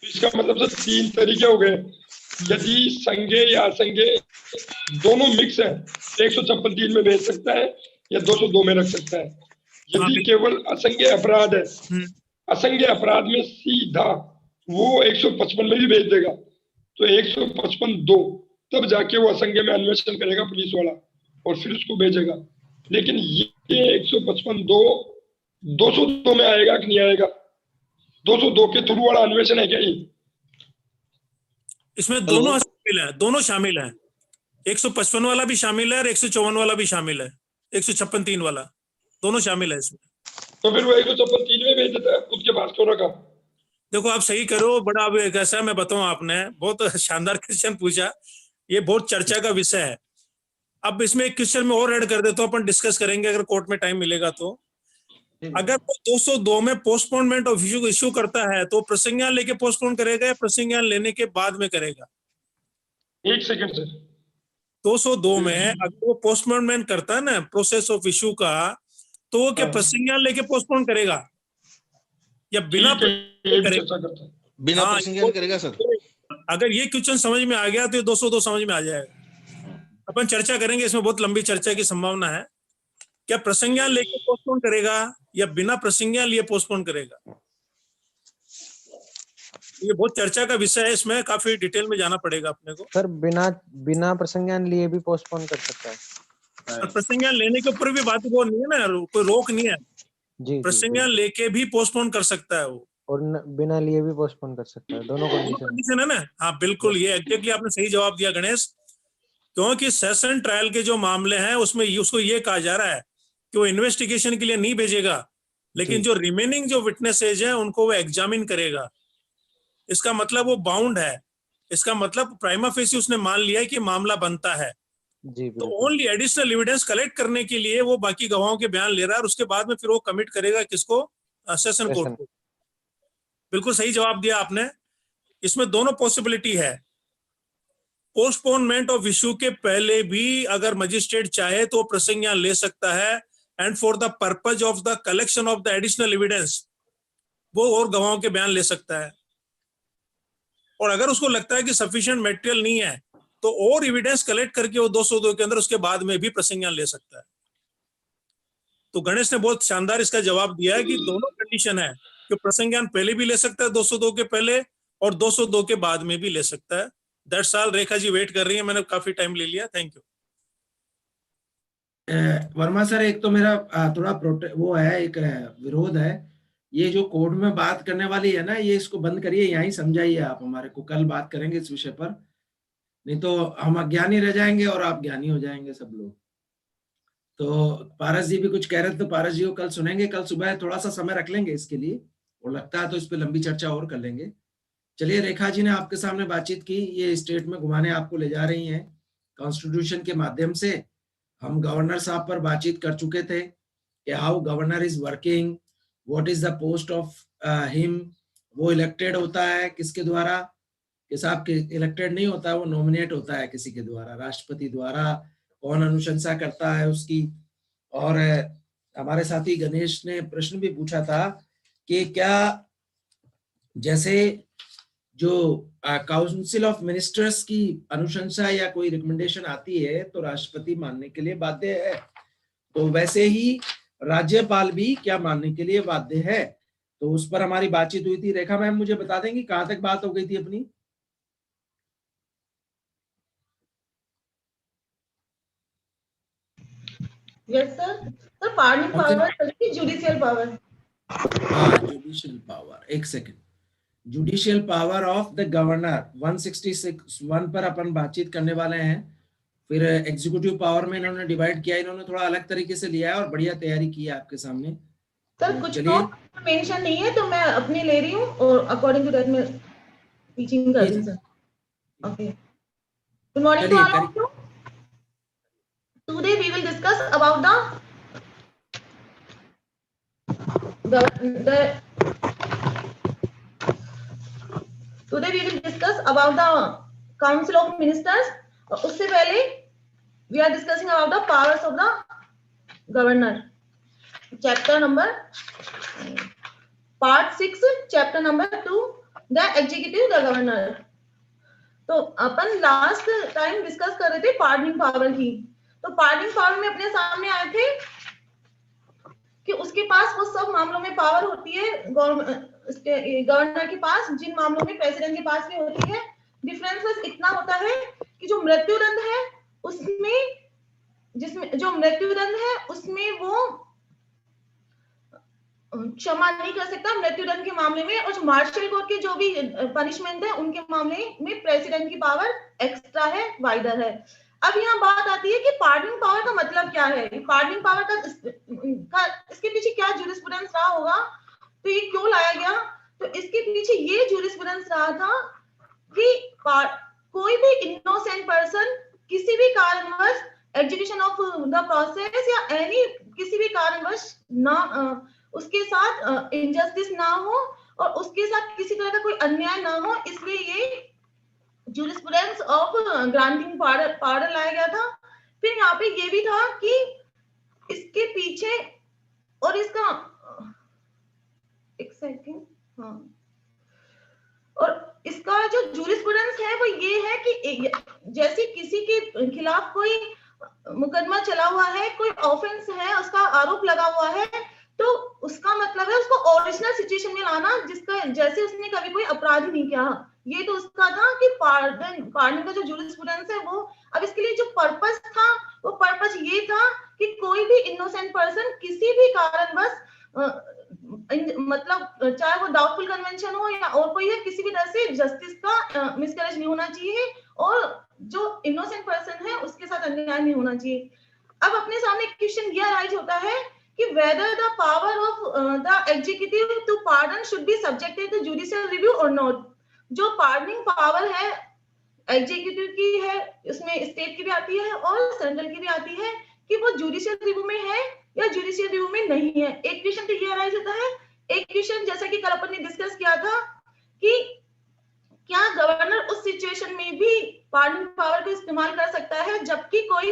इसका मतलब सर 3 तरीके हो गए। यदि संज्ञेय या असंज्ञेय दोनों मिक्स है, 156(3) में भेज सकता है या 202 में रख सकता है। यदि केवल असंज्ञेय अपराध है, असंज्ञेय अपराध में सीधा वो 155 में भी भेज देगा, तो 155(2) तब जाके वो असंज्ञेय में अन्वेषण करेगा पुलिस वाला और फिर उसको भेजेगा। लेकिन ये 155(2) 202 में आएगा कि नहीं आएगा? 202 के थ्रू वाला अन्वेषण है क्या ये? इसमें दोनों शामिल है, दोनों शामिल है। 155 वाला भी शामिल है और 154 वाला भी शामिल है, 156(3) वाला, दोनों शामिल है इसमें। तो फिर वो 156(3) में भेज देता है, खुद के पास क्यों रखा? देखो आप सही करो, बड़ा अब कैसा मैं बताऊं, आपने बहुत शानदार क्वेश्चन पूछा, ये बहुत चर्चा का विषय है। अब इसमें एक क्वेश्चन में और ऐड कर देता हूं, अपन डिस्कस करेंगे अगर कोर्ट में टाइम मिलेगा तो। अगर वो 202 में पोस्टपोनमेंट ऑफ इश्यू करता है तो प्रसंज्ञान लेके पोस्टपोन करेगा या प्रसंज्ञान लेने के बाद में करेगा? एक सेकंड सर। 202 में अगर वो पोस्टपोनमेंट करता है ना प्रोसेस ऑफ इश्यू का, तो वो क्या प्रसंज्ञान लेके पोस्टपोन करेगा या बिना करेगा? बिना प्रसंज्ञान करेगा सर। अगर ये क्वेश्चन समझ में आ गया तो ये 202 समझ में आ जाएगा। अपन चर्चा करेंगे, इसमें बहुत लंबी चर्चा की संभावना है। क्या प्रसंज्ञान लेके पोस्टपोन करेगा या बिना प्रसंज्ञान लिए पोस्टपोन करेगा? ये बहुत चर्चा का विषय है, इसमें काफी डिटेल में जाना पड़ेगा अपने को। सर बिना प्रसंज्ञान लिए भी पोस्टपोन कर सकता है। प्रसंज्ञान लेने के ऊपर भी बात वो नहीं है ना, कोई रोक नहीं है जी। प्रसंज्ञान लेके भी पोस्टपोन कर सकता है वो, और बिना लिए भी पोस्टपोन कर सकता है, दोनों कंडीशन है ना। हाँ बिल्कुल, ये एग्जैक्टली आपने सही जवाब दिया गणेश, क्योंकि सेशन ट्रायल के जो मामले हैं उसमें उसको ये कहा जा रहा है कि वो इन्वेस्टिगेशन के लिए नहीं भेजेगा, लेकिन जो रिमेनिंग जो विटनेसेज हैं उनको वो एग्जामिन करेगा। इसका मतलब वो बाउंड है, इसका मतलब प्राइमा फेसी उसने मान लिया है कि मामला बनता है। तो ओनली एडिशनल एविडेंस कलेक्ट करने के लिए वो बाकी गवाहों के बयान ले रहा है और उसके बाद में फिर वो कमिट करेगा किसको? सेशन कोर्ट को। बिल्कुल सही जवाब दिया आपने। इसमें दोनों पॉसिबिलिटी है, पोस्टपोनमेंट ऑफ इश्यू के पहले भी अगर मजिस्ट्रेट चाहे तो प्रसंज्ञान ले सकता है, and for the purpose of the collection of the additional evidence वो और गवाहों के बयान ले सकता है। और अगर उसको लगता है कि सफिशिएंट मटेरियल नहीं है तो और एविडेंस कलेक्ट करके वो 202 के अंदर उसके बाद में भी प्रसंज्ञान ले सकता है। तो गणेश ने बहुत शानदार इसका जवाब दिया है कि दोनों कंडीशन है कि प्रसंज्ञान पहले भी ले सकता है 202 के पहले और 202 के बाद में भी ले सकता है। That's all. Rekha ji wait कर रही है, मैंने काफी टाइम ले लिया, थैंक यू। वर्मा सर, एक तो मेरा थोड़ा वो है, एक विरोध है, ये जो कोर्ट में बात करने वाली है ना, ये इसको बंद करिए, यहीं समझाइए आप हमारे को, कल बात करेंगे इस विषय पर, नहीं तो हम अज्ञानी रह जाएंगे और आप ज्ञानी हो जाएंगे सब लोग। तो पारस जी भी कुछ कह रहे थे, तो पारस जी को कल सुनेंगे, कल सुबह थोड़ा सा समय रख लेंगे इसके लिए, और लगता है तो इस पर लंबी चर्चा और कर लेंगे। चलिए, रेखा जी ने आपके सामने बातचीत की, ये स्टेट में घुमाने आपको ले जा रही हैं कॉन्स्टिट्यूशन के माध्यम से। हम गवर्नर साहब पर बातचीत कर चुके थे कि how governor is working, what is the post of him, वो इलेक्टेड होता है किसके द्वारा, कि साहब के इलेक्टेड नहीं होता है, वो नॉमिनेट होता है किसी के द्वारा, राष्ट्रपति द्वारा, कौन अनुशंसा करता है उसकी। और हमारे साथी गणेश ने प्रश्न भी पूछा था कि क्या जैसे जो काउंसिल ऑफ मिनिस्टर्स की अनुशंसा या कोई रिकमेंडेशन आती है तो राष्ट्रपति मानने के लिए बाध्य है, तो वैसे ही राज्यपाल भी क्या मानने के लिए बाध्य है। तो उस पर हमारी बातचीत हुई थी। रेखा मैम मुझे बता देंगी कहां तक बात हो गई थी अपनी? Yes sir. Sir parliament power, judicial power. Judicial power, एक second. Judicial power of the governor 166(1) पर अपन बातचीत करने वाले हैं। फिर एग्जीक्यूटिव पावर में इन्होंने डिवाइड किया, इन्होंने थोड़ा अलग तरीके से लिया है और बढ़िया तैयारी की है आपके सामने। सर कुछ मेंशन नहीं है तो मैं अपनी ले रही हूँ और अकॉर्डिंग टू दैट मैं टीचिंग कर रही हूँ sir. Okay, good morning to all of you. Today we will discuss about Today we will discuss about the Council of Ministers. उससे पहले we are discussing about the powers of the governor. Chapter number part 6, chapter number 2, the executive, the governor. तो अपन last time discuss कर रहे थे pardoning power की। तो pardoning power में अपने सामने आए थे कि उसके पास वो सब मामलों में पावर होती है गवर्नर के पास, जिन मामलों में प्रेसिडेंट के पास भी होती है। डिफरेंस बस इतना होता है कि जो मृत्युदंड है उसमें, जिसमें जो मृत्युदंड है उसमें वो क्षमा नहीं कर सकता मृत्युदंड के मामले में, और जो मार्शल कोर्ट के जो भी पनिशमेंट है उनके मामले में प्रेसिडेंट की पावर एक्स्ट्रा है, वाइडर है। अब यहाँ बात आती है कि पार्डनिंग पावर का मतलब क्या है, पार्डनिंग पावर का इसके पीछे क्या जूरिस्प्रूडेंस रहा होगा, तो ये क्यों लाया गया। तो इसके पीछे ये जूरिस्प्रूडेंस रहा था कि कोई भी इनोसेंट पर्सन किसी भी कारणवश एग्जीक्यूशन ऑफ द प्रोसेस या एनी किसी भी कारणवश ना उसके साथ इनजस्टिस ना हो और उसके साथ किसी तरह का कोई अन्याय ना हो, इसलिए ये जूरिस्प्रूडेंस ऑफ ग्रांटिंग पार्डन लाया गया था। फिर यहाँ पे ये भी था कि इसके पीछे और इसका एक सेकंड, हाँ, और इसका जो जूरिस्प्रूडेंस है वो ये है कि जैसे किसी के खिलाफ कोई मुकदमा चला हुआ है, कोई ऑफेंस है, उसका आरोप लगा हुआ है, तो उसका मतलब है उसको ओरिजिनल सिचुएशन में लाना, जिसका जैसे उसने कभी कोई अपराध नहीं किया। ये तो उसका था कि पार्डन का जो जूरिस्प्रूडेंस है वो, अब इसके लिए जो पर्पस था वो पर्पस ये था कि कोई भी इनोसेंट पर्सन किसी भी कारणवश मतलब चाहे वो डाउटफुल कन्वेंशन हो या और कोई है, किसी भी तरह से जस्टिस का मिसकैरेज नहीं होना चाहिए और जो इनोसेंट पर्सन है उसके साथ अन्याय नहीं होना चाहिए। अब अपने सामने क्वेश्चन ये अराइज होता है कि whether the power of the executive to pardon should be subjected to judicial review or not। जो पार्डनिंग पावर है एग्जीक्यूटिव की है, उसमें स्टेट की भी आती है और सेंट्रल की भी आती है, कि वो जुडिशियल रिव्यू में है या जुडिशियल रिव्यू में नहीं है। एक क्वेश्चन तो ये अराइज होता है। एक क्वेश्चन जैसा कि कल अपन ने डिस्कस किया था कि क्या गवर्नर उस सिचुएशन में भी पार्डनिंग पावर का इस्तेमाल कर सकता है जबकि कोई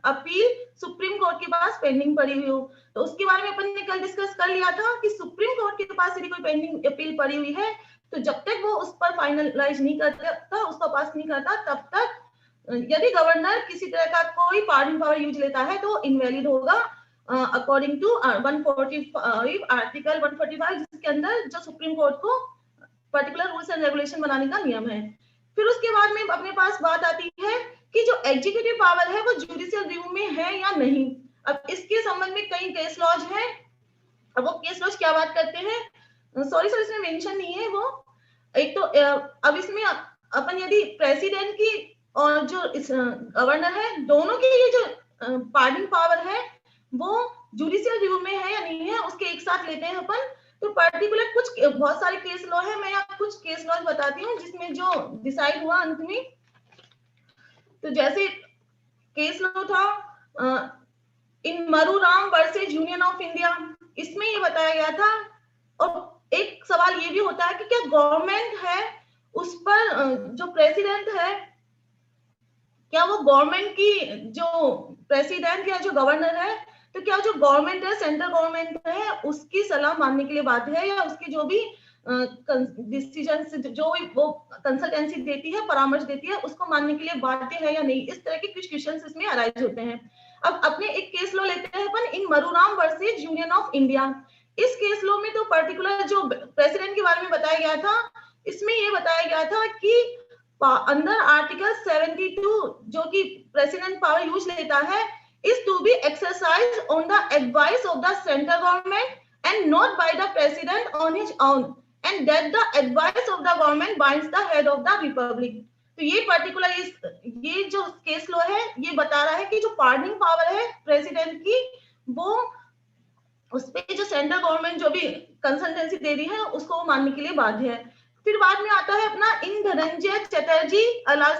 अपील सुप्रीम कोर्ट के पास पेंडिंग पड़ी हुई हो। तो उसके बारे में अपन ने कल डिस्कस कर लिया था कि सुप्रीम कोर्ट के पास यदि कोई पेंडिंग अपील पड़ी हुई है तो जब तक वो उस पर फाइनलाइज नहीं करता, उसको पास नहीं करता, तब तक यदि गवर्नर किसी तरह का कोई पार्डनिंग पावर यूज लेता है तो इनवैलिड होगा अकॉर्डिंग टू 145 आर्टिकल 145, जिसके अंदर जो सुप्रीम कोर्ट को पर्टिकुलर रूल्स एंड रेगुलेशन बनाने का नियम है। फिर उसके बाद में अपने पास बात आती है कि जो एग्जीक्यूटिव पावर है वो जुडिशियल रिव्यू में है या नहीं। अब इसके संबंध में कई केस लॉज हैं। अब वो केस लॉज क्या बात करते हैं, सॉरी सर इसमें मेंशन नहीं है वो। एक तो अब इसमें अपन यदि प्रेसिडेंट की और जो गवर्नर है दोनों की ये जो पार्डनिंग पावर है वो जुडिशियल रिव्यू में है या नहीं है, उसके एक साथ लेते हैं अपन। तो पर्टिकुलर कुछ बहुत सारे केस लॉ है, मैं यहाँ कुछ केस लॉ बताती हूँ जिसमें जो डिसाइड हुआ अंत में। तो जैसे केस लॉ था इन मरुराम वर्सेस यूनियन ऑफ इंडिया, इसमें ये बताया गया था। और एक सवाल ये भी होता है कि क्या गवर्नमेंट है उस पर जो प्रेसिडेंट है, क्या वो गवर्नमेंट की जो प्रेसिडेंट या जो गवर्नर है, तो क्या जो गवर्नमेंट है सेंट्रल गवर्नमेंट है उसकी सलाह मानने के लिए बाध्य है, या उसकी जो भी डिसीजन जो वो कंसल्टेंसी देती है, परामर्श देती है, उसको मानने के लिए बाध्य है या नहीं। इस तरह के कुछ क्वेश्चंस इसमें अराइज होते हैं। अब अपने एक केस लॉ लेते हैं अपन इन मरुराम वर्सेस यूनियन ऑफ इंडिया। इस केस लॉ में तो पर्टिकुलर जो प्रेसिडेंट के बारे में बताया गया था, इसमें ये बताया गया था कि अंदर आर्टिकल 72 जो कि प्रेसिडेंट पावर यूज लेता है is to be exercised on the advice of the central government and not by the president on his own, and that the advice of the government binds the head of the republic। तो ये particular ये जो case law है ये बता रहा है कि जो पार्डनिंग पावर है प्रेसिडेंट की वो उस पे जो सेंट्रल गवर्नमेंट जो भी कंसल्टेंसी दे रही है उसको मानने के लिए बाध्य है। फिर बाद में आता है अपना in Dhananjay Chatterjee alias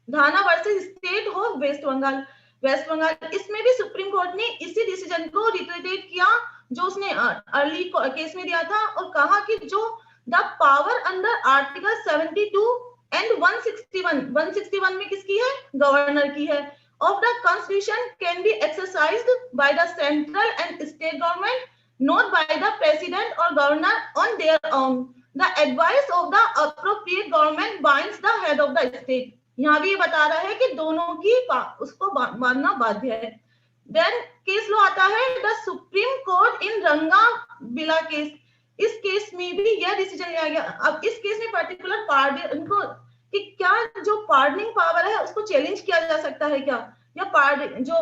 Dhana versus state of West Bengal. इसमें भी सुप्रीम कोर्ट ने इसी डिसीजन को रिट्रेटेड किया जो उसने अर्ली केस में दिया था, और कहा कि जो the power under article 72 and 161 में किसकी है, गवर्नर की है, of the constitution can be exercised by the central and state government not by the president or governor on their own. The advice of the appropriate government binds the head of the state. यहाँ भी ये बता रहा है कि दोनों की उसको मानना बाध्य है. Then केस लो आता है the Supreme Court in रंगा बिला केस. इस केस में भी यह डिसीजन लिया गया. अब इस केस में पर्टिकुलर पार्डन को कि क्या जो पार्डनिंग पावर है उसको चैलेंज किया जा सकता है क्या, या पार्डन जो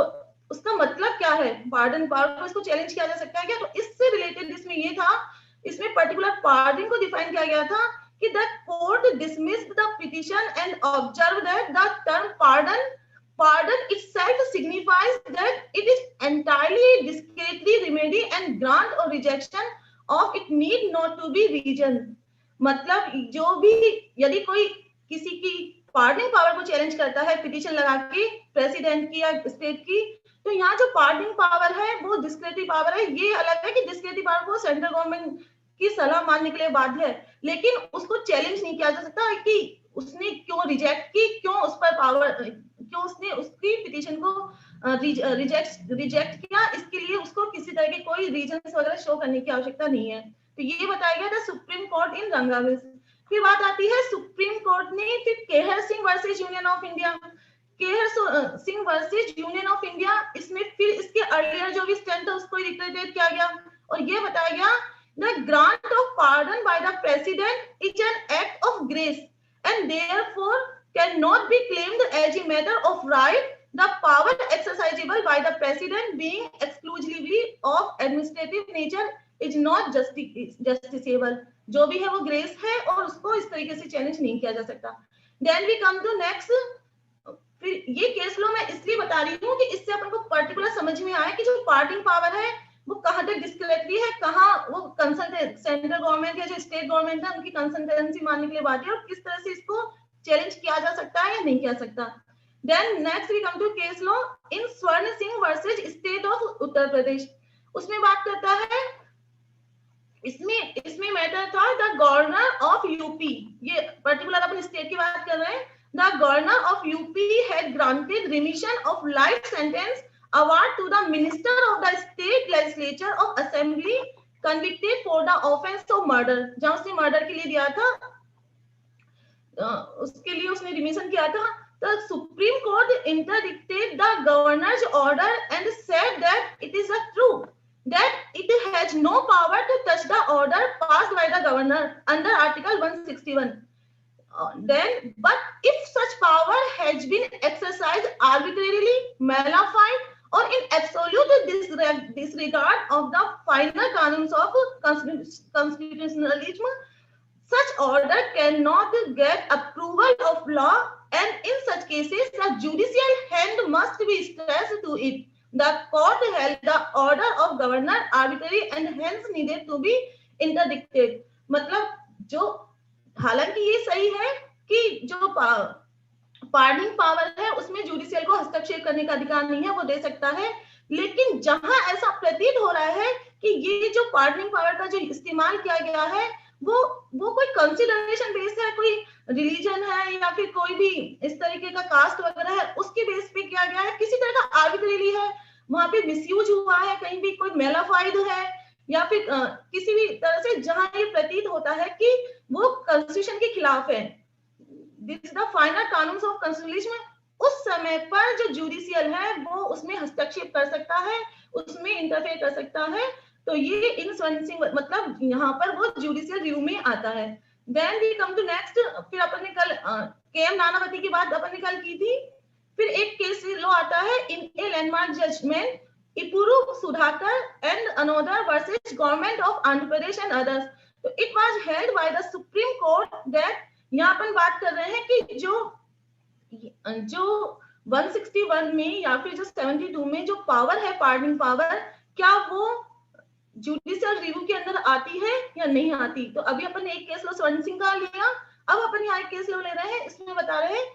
उसका मतलब क्या है, पार्डन पावर को इसको चैलेंज किया जा सकता है क्या. तो इससे रिलेटेड इसमें ये था, इसमें पर्टिकुलर पार्डन को डिफाइन किया गया था कि the court dismissed the petition and observed that the term pardon itself signifies that it is entirely discretionary remedy and grant or rejection of it need not to be reason. मतलब जो भी यदि कोई किसी की पार्डनिंग पावर को challenge करता है पिटीशन लगा के प्रेसिडेंट की या स्टेट की, तो यहाँ जो पार्डनिंग पावर है वो डिस्क्रेटरी पावर है. ये अलग है कि डिस्क्रेटरी पावर को सेंट्रल गवर्नमेंट की सलाह मानने के लिए बाध्य है, लेकिन उसको चैलेंज नहीं किया जा सकता कि उसने क्यों रिजेक्ट की, क्यों उस पर पावर, क्यों उसने उसकी पिटीशन को रिजेक्ट किया. इसके लिए उसको किसी तरह के कोई रीजंस वगैरह शो करने की आवश्यकता नहीं है. तो ये बताया गया था सुप्रीम कोर्ट इन रंगाविस. फिर बात आती है सुप्रीम कोर्ट ने फिर Kehar Singh versus union of India. Kehar Singh versus union of India, इसमें फिर इसके अर्लियर जो भी स्टैंड था उसको रिक्रिएट किया गया और ये बताया गया the grant of pardon by the president is an act of grace and therefore cannot be claimed as a matter of right. The power exercisable by the president being exclusively of administrative nature is not justiciable. जो भी है वो grace है और उसको इस तरीके से चैलेंज नहीं किया जा सकता. Then we come to next. फिर ये केस लो मैं इसलिए बता रही हूँ कि इससे अपन को पर्टिकुलर समझ में आए कि जो पार्टिंग पावर है वो कहाँ तक डिस्क्रेटरी है, कहाँ वो कंसल्टेंट सेंट्रल गवर्नमेंट या जो स्टेट गवर्नमेंट है उनकी कंसल्टेंसी मानने के लिए बात है और किस तरह से इसको चैलेंज किया जा सकता है या नहीं किया सकता. Then next we come to case law in Swarn Singh versus state of Uttar Pradesh. उसमें बात करता है, इसमें मैटर था द गवर्नर ऑफ यूपी. ये पर्टिकुलर अपन स्टेट की बात कर रहे हैं. The governor of UP had granted remission of life sentence award to the minister of the state legislature of assembly convicted for the offense of murder. जहाँ उसने murder के लिए दिया था, उसके लिए उसने रिमिशन किया था. The Supreme Court interdicted the governor's order and said that it is true that it has no power to touch the order passed by the governor under Article 161. Then, but if such power has been exercised arbitrarily, malified, or in absolute disregard of the final canons of constitutionalism, such order cannot get approval of law, and in such cases, the judicial hand must be stressed to it. The court held the order of governor arbitrary and hence needed to be interdicted. मतलब जो हालांकि ये सही है कि जो pardoning power है उसमें जुडिशियल को हस्तक्षेप करने का अधिकार नहीं है, वो दे सकता है. लेकिन जहां ऐसा प्रतीत हो रहा है कि ये जो पार्डनिंग पावर का जो इस्तेमाल किया गया है वो कोई कंसिडरेशन बेस है, कोई रिलीजन है या फिर कोई भी इस तरीके का कास्ट वगैरह है, उसके बेस पे किया गया है, किसी तरह का आर्बिट्रेरी है, वहां पे मिसयूज हुआ है, कहीं भी कोई मेलाफाइड है या फिर किसी भी तरह से जहां ये प्रतीत होता है कि वो कॉन्स्टिट्यूशन के खिलाफ है. दिस इज द फाइनल कानून ऑफ कॉन्स्टिट्यूशन. उस समय पर जो जुडिशियल है वो उसमें हस्तक्षेप कर सकता है, उसमें इंटरफेयर कर सकता है. तो ये इन स्वर्ण मतलब यहाँ पर वो जुडिशियल रिव्यू में आता है. Then we come to next. फिर अपन ने कल केएम नानावती की बात अपन ने कल की थी. फिर एक केस लो आता है in a landmark judgment Epuru Sudhakar and another versus government of Andhra Pradesh and others. तो it was held by the supreme court that, यहाँ अपन बात कर रहे हैं कि जो 161 में या फिर जो 72 में जो पावर है पार्डनिंग पावर, क्या वो जुडिशियल रिव्यू के अंदर आती है या नहीं आती. तो अभी अपन ने एक केस लो स्वर्ण सिंह का लिया, अब अपन यहाँ एक केस लो ले रहे हैं. इसमें बता रहे हैं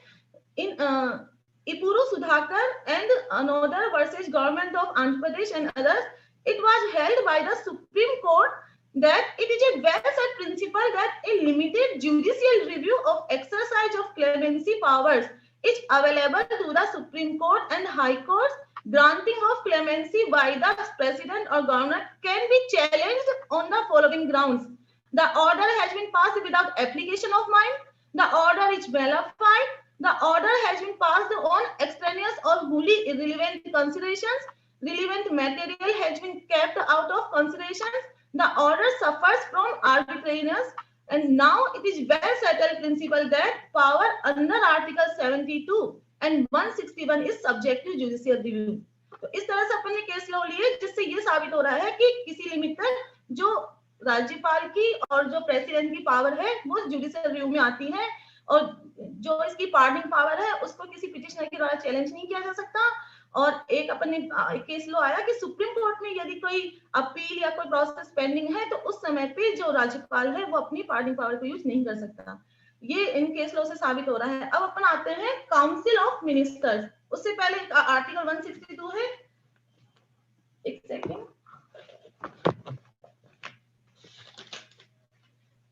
in Epuru Sudhakar and another versus government of Andhra Pradesh and others. It was held by the supreme court that it is a well-set principle that a limited judicial review of exercise of clemency powers is available to the Supreme Court and High Courts Granting of clemency by the president or governor can be challenged on the following grounds. The order has been passed without application of mine. The order is nullified. The order has been passed on extraneous or wholly irrelevant considerations. Relevant material has been kept out of considerations. The order suffers from arbitrariness. And now it is well settled principle that power under Article 72 and 161 is subject to judicial review. तो इस तरह से अपन ने case law लिए, जिससे ये साबित हो रहा है कि किसी लिमिट तक जो राज्यपाल की और जो प्रेसिडेंट की पावर है वो जुडिशियल रिव्यू में आती है, और जो इसकी पार्डनिंग पावर है उसको किसी पिटिशनर के द्वारा चैलेंज नहीं किया जा सकता। और एक अपन ने केस लॉ आया कि सुप्रीम कोर्ट में यदि कोई अपील या कोई प्रोसेस पेंडिंग है तो उस समय पे जो राज्यपाल है वो अपनी पार्डनिंग पावर को यूज नहीं कर सकता। ये इन केस लॉ से साबित हो रहा है। अब अपन आते हैं काउंसिल ऑफ मिनिस्टर्स। उससे पहले आर्टिकल 162 है, एक सेकंड,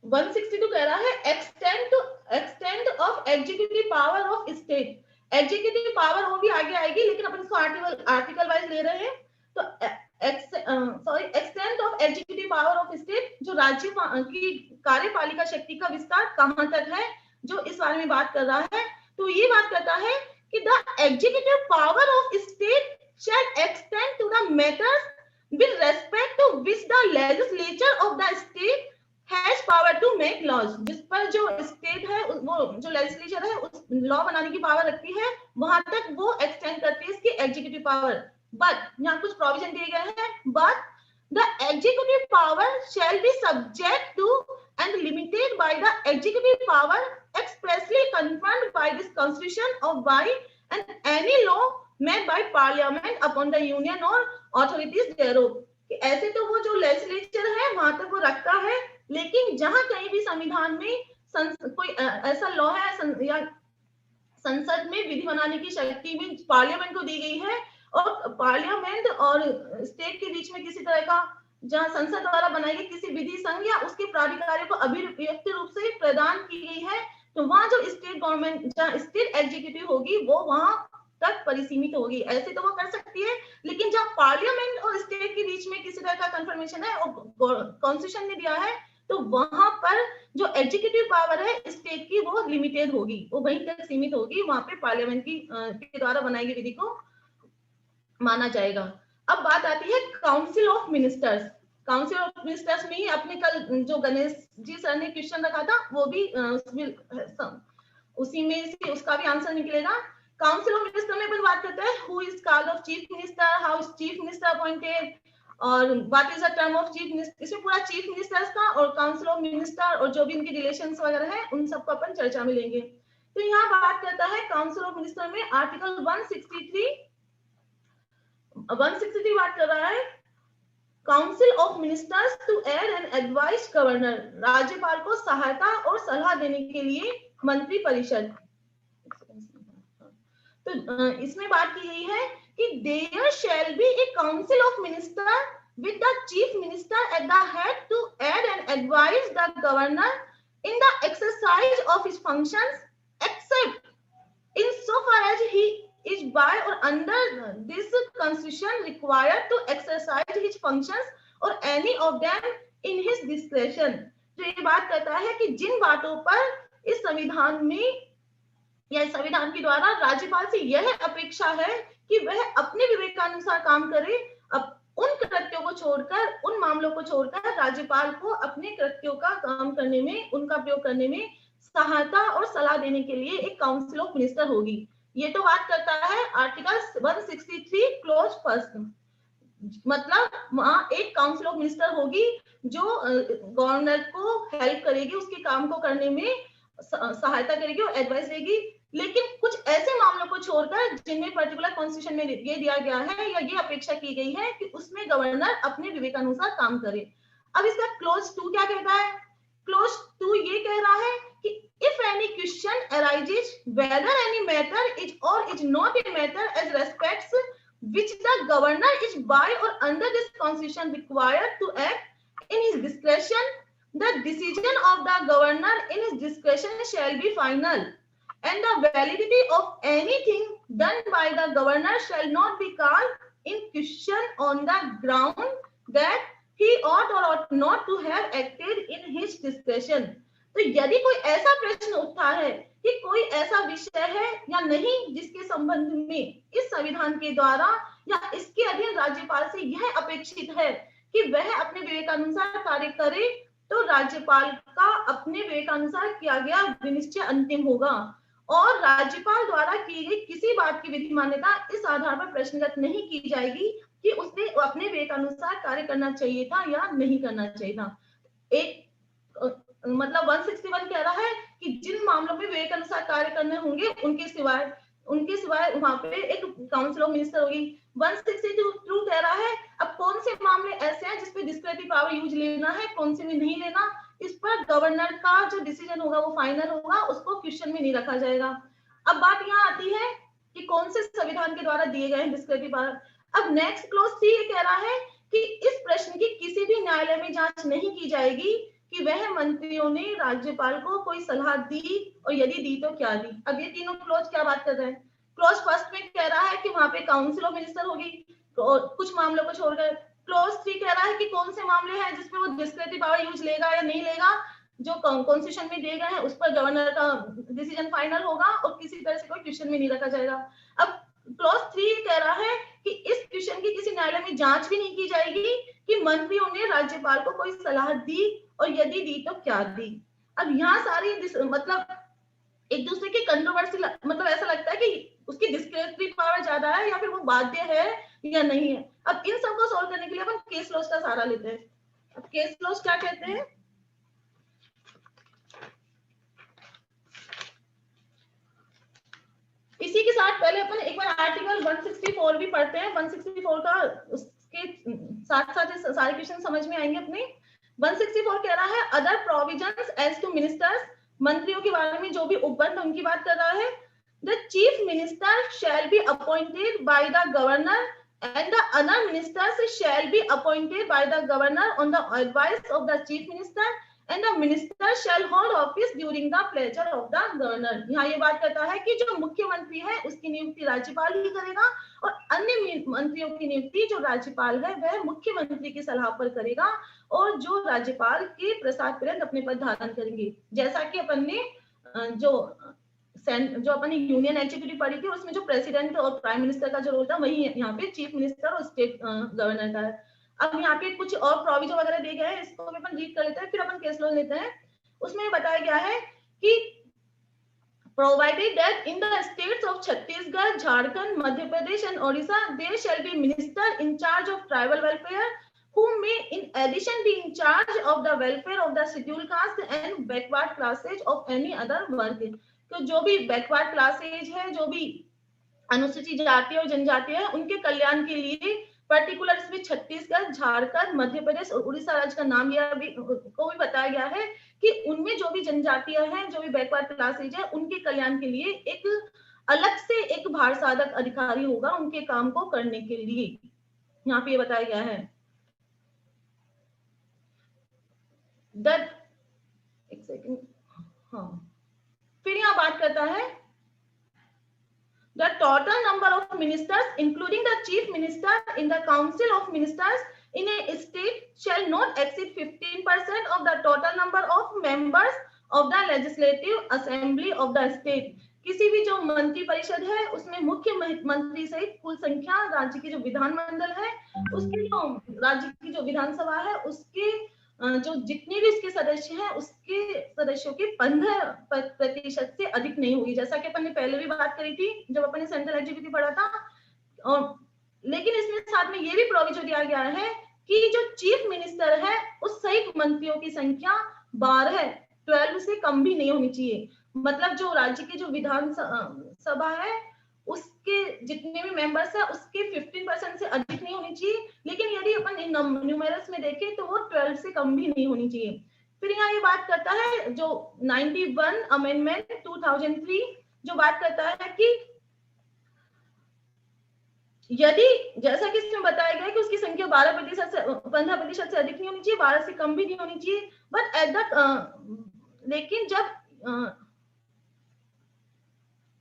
162 कह रहा है extend of executive power of state. Executive power वो भी आगे आएगी, लेकिन अपन इसको आर्टिकल वाइज ले रहे हैं। तो extend of executive power of state, जो राज्य की कार्यपालिका शक्ति का विस्तार कहां तक है, जो इस बारे में बात कर रहा है। तो ये बात करता है कि the executive power of state shall extend to the matters with respect to which the legislature of the state has power to make laws. जिस पर जो स्टेट है, वो जो लेजिस्लेचर है उस लॉ बनाने की पावर रखती है, वहां तक वो एक्सटेंड करती है इसकी एग्जीक्यूटिव पावर। बट यहाँ कुछ प्रोविजन दिए गए हैं, but the executive power shall be subject to and limited by the executive power expressly confirmed by this constitution or by and any law made by parliament upon the union or authorities thereof. ऐसे तो वो जो legislature है वहां तक वो रखता है, लेकिन जहां कहीं भी संविधान में कोई ऐसा लॉ है या संसद में विधि बनाने की शक्ति भी पार्लियामेंट को दी गई है, और पार्लियामेंट और स्टेट के बीच में किसी तरह का जहां संसद द्वारा बनाई गई किसी विधि संघ या उसके प्राधिकारियों को अभिव्यक्त रूप से प्रदान की गई है, तो वहां जो स्टेट गवर्नमेंट, जहां स्टेट एग्जीक्यूटिव होगी वो वहां तक परिसीमित होगी। ऐसे तो वो कर सकती है, लेकिन जहां पार्लियामेंट और स्टेट के बीच में किसी तरह का कंफर्मेशन है और कॉन्स्टिट्यूशन ने दिया है, तो वहां पर जो एग्जीक्यूटिव पावर है स्टेट की वो लिमिटेड होगी, वो वहीं तक सीमित होगी, वहां पे पार्लियामेंट के द्वारा बनाई गई विधि को माना जाएगा। अब बात आती है council of ministers. Council of ministers में ही अपने कल जो गणेश जी सर ने क्वेश्चन रखा था वो भी उसी में से उसका भी आंसर निकलेगा। काउंसिल ऑफ मिनिस्टर में अपन बात करते हैं who is called of chief minister, how is chief minister appointed, और what is the term of chief minister. इसमें पूरा चीफ मिनिस्टर्स का और काउंसिल ऑफ मिनिस्टर और जो भी इनके रिलेशंस वगैरह हैं उन सबको अपन चर्चा में लेंगे। तो यहाँ बात करता है काउंसिल ऑफ मिनिस्टर में आर्टिकल 163 बात कर रहा है council of ministers to aid and advise governor. राज्यपाल को सहायता और सलाह देने के लिए मंत्री परिषद। तो इसमें बात की गई है कि there shall be a council of minister with the chief minister at the head to aid and advise the governor in the exercise of his functions, except insofar as he is by or under this constitution required to exercise his functions or any of them in his discretion। जो ये बात करता है कि जिन बातों पर इस संविधान में या संविधान के द्वारा राज्यपाल से यह अपेक्षा है कि वह अपने विवेकानुसार काम करे, अब उन कृत्यों को छोड़कर, उन मामलों को छोड़कर राज्यपाल को अपने कृत्यों का काम करने में, उनका प्रयोग करने में सहायता और सलाह देने के लिए एक काउंसिल ऑफ मिनिस्टर होगी। ये तो बात करता है आर्टिकल 163 क्लोज फर्स्ट, मतलब वहां एक काउंसिल ऑफ मिनिस्टर होगी जो गवर्नर को हेल्प करेगी, उसके काम को करने में सहायता करेगी और एडवाइस देगी। लेकिन कुछ ऐसे मामलों को छोड़कर जिनमें पर्टिकुलर कॉन्स्टिट्यूशन में ये दिया गया है या ये अपेक्षा की गई है कि उसमें गवर्नर अपने विवेकानुसार काम करे। अब इसका क्लोज 2 क्या कहता है? क्लोज 2 ये कह रहा है कि if any question arises whether any matter is or is not a matter as respects which the governor is by or under this constitution required to act in his discretion, the decision of the governor in his discretion shall be final. and the validity of anything done by the governor shall not be called in question on the ground that he ought or ought not to have acted in his discretion. तो यदि कोई ऐसा प्रश्न उठता है कि कोई ऐसा विषय है या नहीं जिसके संबंध में इस संविधान के द्वारा या इसके अधीन राज्यपाल से यह अपेक्षित है कि वह अपने विवेकानुसार कार्य करे, तो राज्यपाल का अपने विवेकानुसार किया गया विनिश्चय अंतिम होगा और राज्यपाल द्वारा की गई किसी बात की विधि मान्यता इस आधार पर प्रश्नगत नहीं की जाएगी कि उसने अपने विवेकानुसार कार्य करना चाहिए था या नहीं करना चाहिए था। एक मतलब 161 कह रहा है कि जिन मामलों में विवेकानुसार कार्य करने होंगे उनके सिवाय वहां पे एक काउंसिल ऑफ मिनिस्टर होगी। 162 कह रहा है अब कौन से मामले ऐसे हैं जिसपे डिस्क्रेटिव पावर यूज लेना है, कौन से में नहीं लेना, इस पर गवर्नर का जो डिसीजन होगा वो फाइनल होगा, उसको क्वेश्चन में नहीं रखा जाएगा। अब बात यहाँ आती है कि कौन से संविधान के द्वारा दिए गए हैं डिस्क्रेटिव पावर। अब नेक्स्ट क्लॉज 3 ये कह रहा है कि इस प्रश्न की किसी भी न्यायालय में जांच नहीं की जाएगी कि वह मंत्रियों ने राज्यपाल को कोई सलाह दी और यदि दी तो क्या दी। अब ये तीनों क्लॉज क्या बात कर रहे हैं? क्लॉज फर्स्ट में कह रहा है कि वहां पे काउंसिल ऑफ मिनिस्टर होगी, तो कुछ मामलों को छोड़कर। क्लॉज 3 कह रहा है कि कौन से मामले हैं जिसमें वो डिस्क्रेटिव पावर यूज लेगा या नहीं लेगा, जो कॉन्स्टिट्यूशन में दिए गए हैं उस पर गवर्नर का डिसीजन फाइनल होगा और किसी तरह से कोई क्वेश्चन में नहीं रखा जाएगा। अब क्लॉज 3 कह रहा है कि इस क्वेश्चन की किसी न्यायालय में जांच भी नहीं की जाएगी कि मंत्रियों ने राज्यपाल को कोई सलाह दी और यदि दी तो क्या दी। अब यहाँ सारी मतलब एक दूसरे की कंट्रोवर्सी, मतलब ऐसा लगता है कि उसकी डिस्क्रेटिव पावर ज्यादा है या फिर वो बाध्य है या नहीं है। अब इन सबको सॉल्व करने के लिए अपन केस लॉज का सहारा लेते हैं। अब केस लॉज क्या कहते हैं? इसी के साथ पहले अपन एक बार आर्टिकल 164 भी पढ़ते हैं। 164 का उसके साथ साथ सारे क्वेश्चन समझ में आएंगे अपने। 164 कह रहा है other provisions as to ministers, मंत्रियों के बारे में जो भी उपबंध उनकी बात कर रहा है। The chief minister shall be appointed by the governor and the other ministers shall be appointed by the governor on the advice of the chief minister and the minister shall hold office during the pleasure of the governor। यहाँ ये बात करता है कि जो मुख्यमंत्री है उसकी नियुक्ति राज्यपाल ही करेगा और अन्य मंत्रियों की नियुक्ति जो राज्यपाल है वह मुख्यमंत्री की सलाह पर करेगा और जो राज्यपाल के प्रसाद पर्यंत अपने पद धारण करेंगे। जैसा कि अपन ने जो अपनी यूनियन एग्जीक्यूटिव पढ़ी थी उसमें जो प्रेसिडेंट और प्राइम मिनिस्टर का जो रोल था वही यहाँ पे चीफ मिनिस्टर और स्टेट गवर्नर का है। अब यहाँ पे कुछ और प्रोविजन वगैरह दिए गए हैं, इसको अपन रीड कर लेते हैं फिर अपन केस लॉ लेते हैं। उसमें बताया गया है कि provided that in the states of Chhattisgarh, Jharkhand, Madhya Pradesh and Odisha there shall be minister in charge of tribal welfare who may in addition be in charge of the welfare of the scheduled caste and backward classes of any other work। तो जो भी backward classes है, जो भी अनुसूचित जाति और जनजाति है, उनके कल्याण के लिए पर्टिकुलर इसमें छत्तीसगढ़, झारखंड, मध्य प्रदेश और उड़ीसा राज्य का नाम लिया को भी बताया गया है कि उनमें जो भी जनजातियां हैं, जो भी बैकवर्ड क्लासेज है, उनके कल्याण के लिए एक अलग से एक भार साधक अधिकारी होगा उनके काम को करने के लिए। यहाँ पे ये बताया गया है। एक सेकंड, हाँ फिर यहाँ बात करता है the total number of ministers including the chief minister in the council of ministers in a state shall not exceed 15% of the total number of members of the legislative assembly of the state। किसी भी जो मंत्री परिषद है उसमें मुख्य मंत्री सहित कुल संख्या राज्य की जो विधानमंडल है उसके जो राज्य की जो विधानसभा है उसके जो जितने भी इसके सदस्य हैं उसके सदस्यों के 15% से अधिक नहीं होगी, जैसा कि अपन ने पहले भी बात करी थी जब अपन ने सेंट्रल एग्जीक्यूटिव पढ़ा था। और लेकिन इसमें साथ में ये भी प्रोविजन दिया गया है कि जो चीफ मिनिस्टर है उस सहित मंत्रियों की संख्या 12 से कम भी नहीं होनी चाहिए। मतलब जो राज्य की जो विधान सभा है उसके जितने भी मेंबर्स है उसके 15% से अधिक नहीं होनी चाहिए, लेकिन यदि अपन न्यूमेरल्स में देखें तो वो 12 से कम भी नहीं होनी चाहिए। फिर यहाँ ये बात करता है जो 91 अमेंडमेंट 2003 जो बात करता है कि यदि जैसा कि इसमें बताया गया है कि उसकी संख्या 15% से अधिक नहीं होनी चाहिए, 12 से कम भी नहीं होनी चाहिए, बट एट द लेकिन जब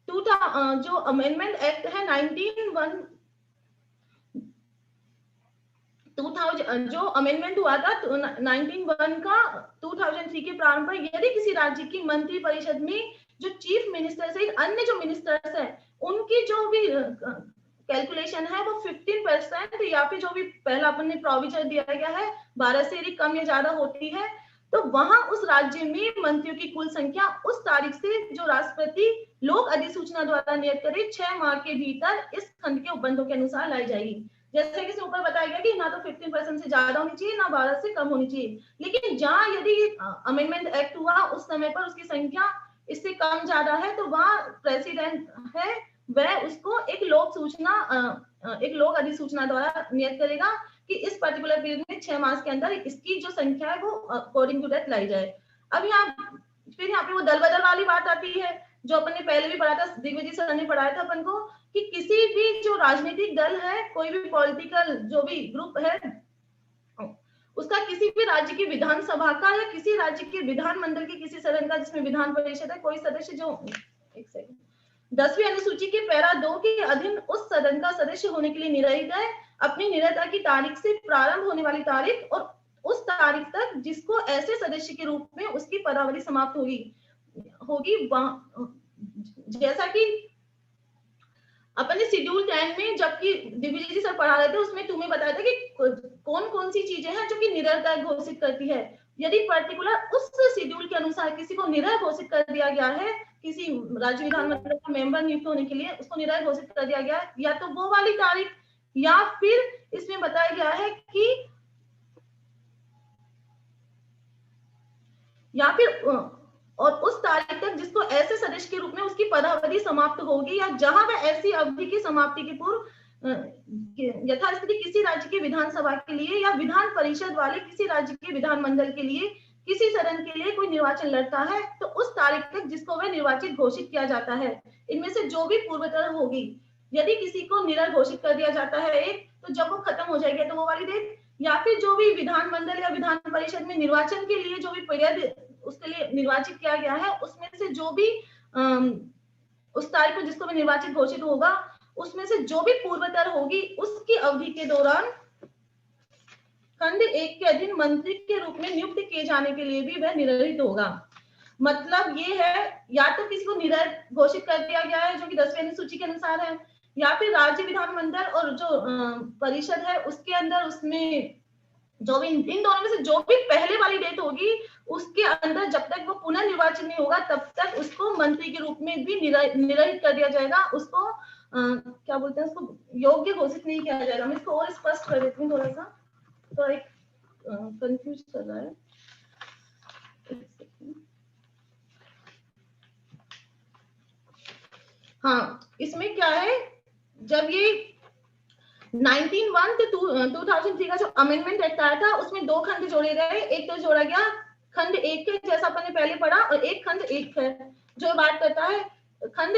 जो अमेंडमेंट एक्ट है 2000 जो अमेंडमेंट हुआ था 1901 का 2003 के प्रारंभ पर, यदि किसी राज्य की मंत्री परिषद में जो चीफ मिनिस्टर से अन्य जो मिनिस्टर्स हैं उनकी जो भी कैलकुलेशन है वो 15% या फिर जो भी पहला अपन ने प्रोविजन दिया गया है 12 से यदि कम या ज्यादा होती है, तो वहां उस राज्य में मंत्रियों की कुल संख्या उस तारीख से जो राष्ट्रपति लोक अधिसूचना द्वारा नियत करे 6 माह के भीतर इस खंड के उपबंधों के अनुसार लाई जाएगी। जैसे कि ऊपर बताया गया कि ना तो 15% से ज्यादा होनी चाहिए, ना 12 से कम होनी चाहिए, लेकिन जहां यदि अमेंडमेंट एक्ट हुआ उस समय पर उसकी संख्या इससे कम ज्यादा है, तो वहां प्रेसिडेंट है वह उसको एक लोक अधिसूचना द्वारा नियत करेगा कि इस पर्टिकुलर पीरियड में 6 मास के अंदर इसकी जो संख्या है वो अकॉर्डिंग टू दैट लाई जाए। अब यहाँ पे वो दल बदल वाली बात आती है जो अपन ने पहले भी पढ़ा था, दिग्विजय सर ने पढ़ाया था अपन को, कि किसी भी जो राजनीतिक दल है, कोई भी पॉलिटिकल जो भी ग्रुप है, उसका किसी भी राज्य की विधानसभा का या किसी राज्य के विधानमंडल के किसी सदन का जिसमें विधान परिषद है कोई सदस्य जो 10वीं अनुसूची के पैरा 2 के अधीन उस सदन का सदस्य होने के लिए निर्धारित है, अपनी निर्धारित की तारीख से प्रारंभ होने वाली तारीख और उस तारीख तक जिसको ऐसे सदस्य के रूप में उसकी पदावधि समाप्त होगी। जैसा कि अपने शेड्यूल 10 में जबकि दिग्विजय जी सर पढ़ा रहे थे उसमें तुम्हें बताया था कि कौन कौन सी चीजें हैं जो कि निरर्थ घोषित करती है। यदि पर्टिकुलर उस शेड्यूल के अनुसार किसी को निरर्थ घोषित कर दिया गया है, किसी राज्य विधानमंडल का मेंबर नियुक्त होने के लिए उसको निरर्थ घोषित कर दिया गया, या तो वो वाली तारीख या फिर इसमें बताया गया है कि या फिर और उस तारीख तक जिसको ऐसे सदस्य के रूप में उसकी पदावधि समाप्त होगी, या जहां वह ऐसी अवधि की समाप्ति के पूर्व यथास्थिति किसी राज्य की विधानसभा के लिए या विधान परिषद वाले किसी राज्य के विधानमंडल के लिए किसी सदन के लिए कोई निर्वाचन लड़ता है, तो उस तारीख तक जिसको वह निर्वाचित घोषित किया जाता है, इनमें से जो भी पूर्वतर होगी। यदि किसी को निरर्थ घोषित कर दिया जाता है एक, तो जब वो खत्म हो जाएगी तो वो वाली डेट, या फिर जो भी विधानमंडल या विधान परिषद में निर्वाचन के लिए जो भी पीरियड उसके लिए निर्वाचित किया गया है, उसमें से जो भी उस तारीख को जिसको भी निर्वाचित घोषित होगा उसमें से जो भी पूर्वतर होगी उसकी अवधि के दौरान खंड 1 के अधीन मंत्री के रूप में नियुक्त किए जाने के लिए भी वह निर्धारित होगा। मतलब ये है, या तो किसी को निरर्थ घोषित कर दिया गया है जो कि 10वीं अनुसूची के अनुसार है, या फिर राज्य विधानमंडल और जो परिषद है उसके अंदर उसमें जो भी इन दोनों में से जो भी पहले वाली डेट होगी उसके अंदर जब तक वो पुनर्निर्वाचित नहीं होगा तब तक उसको मंत्री के रूप में भी निर्धारित कर दिया जाएगा, उसको क्या बोलते हैं, उसको योग्य घोषित नहीं किया जाएगा। मैं इसको और स्पष्ट कर देती हूँ, थोड़ा सा तो एक कंफ्यूज कर रहा है। हाँ, इसमें क्या है, जब ये 1901 से 2003 का जो अमेंडमेंट एक्ट आया था उसमें 2 खंड जोड़े गए। एक तो जोड़ा गया खंड 1 है जैसा अपन ने पहले पढ़ा, और एक खंड 1 है जो बात करता है खंड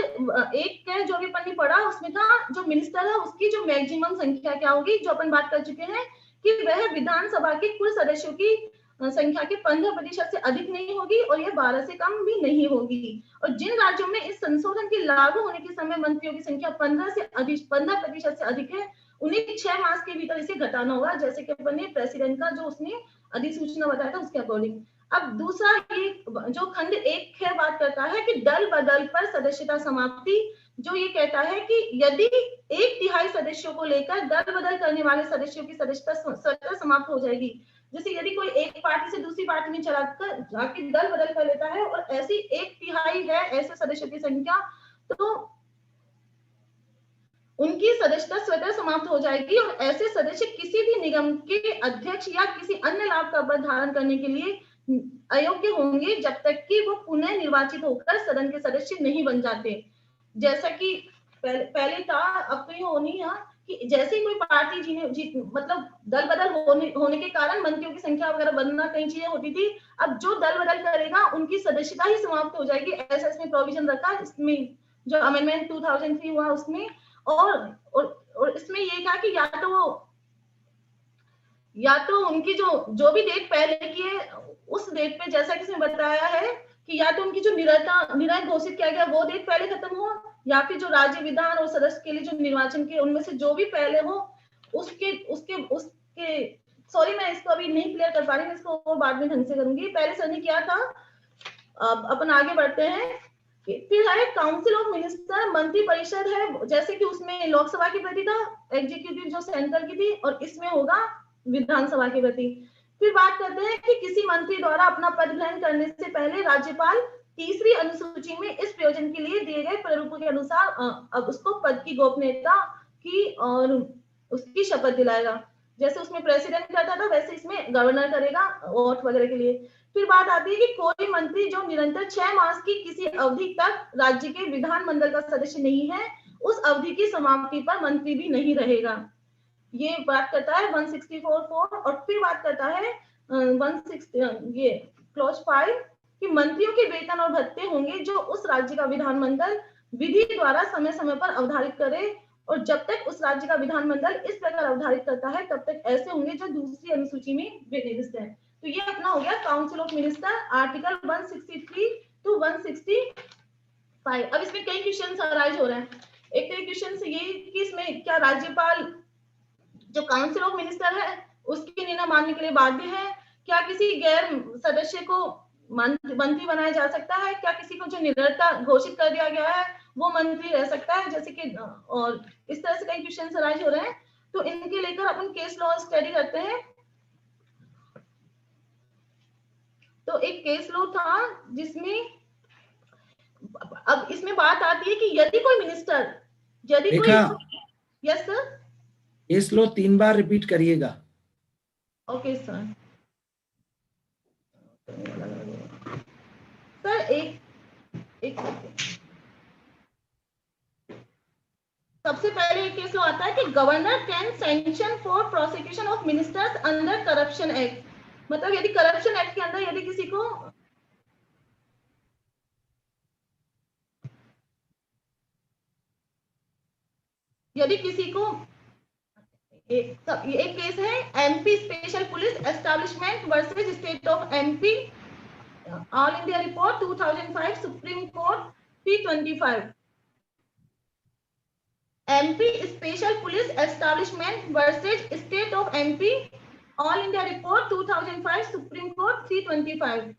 1 है जो भी अपन ने पढ़ा, उसमें था जो मिनिस्टर है उसकी जो मैक्सिमम संख्या क्या होगी, जो अपन बात कर चुके हैं कि वह विधानसभा के कुल सदस्यों की संख्या के 15% से अधिक नहीं होगी और यह 12 से कम भी नहीं होगी। और जिन राज्यों में इस संशोधन के लागू होने के समय मंत्रियों की संख्या 15% से अधिक है उन्हें 6 मास के भीतर इसे घटाना होगा, जैसे कि अपन ने प्रेसिडेंट का जो उसने अधिसूचना बताया था उसके अकॉर्डिंग। अब दूसरा ये जो खंड 1 है बात करता है कि दल बदल पर सदस्यता समाप्ति, जो ये कहता है कि यदि 1/3 सदस्यों को लेकर दल बदल करने वाले सदस्यों की सदस्यता समाप्त हो जाएगी। जैसे यदि कोई एक पार्टी से दूसरी पार्टी में चला कर जाके दल बदल कर लेता है और ऐसी 1/3 है ऐसे सदस्यों की संख्या, तो उनकी सदस्यता स्वतः समाप्त हो जाएगी और ऐसे सदस्य किसी भी निगम के अध्यक्ष या किसी अन्य लाभ का पद धारण करने के लिए अयोग्य होंगे जब तक कि वो पुनः निर्वाचित होकर सदन के सदस्य नहीं बन जाते। जैसा कि पहले था, अब तो ये होनी है कि जैसे ही कोई पार्टी मतलब दल बदल होने के कारण मंत्रियों की संख्या वगैरह बढ़ना कई चीजें होती थी, अब जो दल बदल करेगा उनकी सदस्यता ही समाप्त हो जाएगी, ऐसा इसमें प्रोविजन रखा इसमें जो अमेंडमेंट 2003 हुआ उसमें। और इसमें ये कहा कि या तो उनकी जो भी डेट पहले की है उस डेट पे, जैसा कि इसमें बताया है कि या तो उनकी जो निरर्थ घोषित किया गया वो डेट पहले खत्म हो, या फिर जो राज्य विधान और सदस्य के लिए जो निर्वाचन के उनमें से जो भी पहले हो उसके उसके उसके सॉरी मैं इसको अभी नहीं क्लियर कर पा रही, मैं इसको और बाद में ढंग से करूंगी। पहले सर ने किया था, अब अपन आगे बढ़ते हैं। फिर है काउंसिल ऑफ मिनिस्टर, मंत्री परिषद है, जैसे कि उसमें लोकसभा की प्रति था, एग्जीक्यूटिव जो सेंट्रल की थी, और इसमें होगा विधानसभा की प्रति। फिर बात करते हैं कि किसी मंत्री द्वारा अपना पद ग्रहण करने से पहले राज्यपाल तीसरी अनुसूची में इस प्रयोजन के लिए दिए गए प्रारूपों के अनुसार अब उसको पद की गोपनीयता की और उसकी शपथ दिलाएगा। जैसे उसमें प्रेसिडेंट करता था वैसे इसमें गवर्नर करेगा वोट वगैरह के लिए। फिर बात आती है कि कोई मंत्री जो निरंतर 6 मास की किसी अवधि तक राज्य के विधानमंडल का सदस्य नहीं है, उस अवधि की समाप्ति पर मंत्री भी नहीं रहेगा। ये बात करता है 164(4) और फिर बात करता है 160 ये क्लॉज 5 कि मंत्रियों के वेतन और भत्ते होंगे जो उस राज्य का विधानमंडल विधि द्वारा समय समय पर अवधारित करे, और जब तक उस राज्य का विधानमंडल इस प्रकार अवधारित करता है तब तक ऐसे होंगे जो दूसरी अनुसूची में निर्दिष्ट है। तो ये अपना हो गया council of minister, article 163 to 165। अब इसमें कई क्वेश्चन अराइज हो रहे हैं। एक तो क्वेश्चन ये कि इसमें क्या राज्यपाल जो काउंसिल ऑफ मिनिस्टर है उसकी निर्णय मानने के लिए बाध्य है? क्या किसी गैर सदस्य को मंत्री बनाया जा सकता है? क्या किसी को जो निरंतरता घोषित कर दिया गया है वो मंत्री रह सकता है? जैसे कि और इस तरह से कई क्वेश्चन अराइज हो रहे हैं, तो इनके लेकर अपन केस लॉ स्टडी करते हैं। तो एक केस लॉ था जिसमें अब इसमें बात आती है कि यदि कोई minister yes sir, case law 3 बार रिपीट करिएगा। Okay sir. सर एक सबसे पहले एक केस आता है कि governor can sanction for prosecution of ministers under corruption act. मतलब यदि करप्शन एक्ट के अंदर यदि किसी को एक केस है MP special police establishment versus state of MP, all India report 2005, supreme court 325। MP special police establishment versus state of MP, all India report 2005, supreme court 325।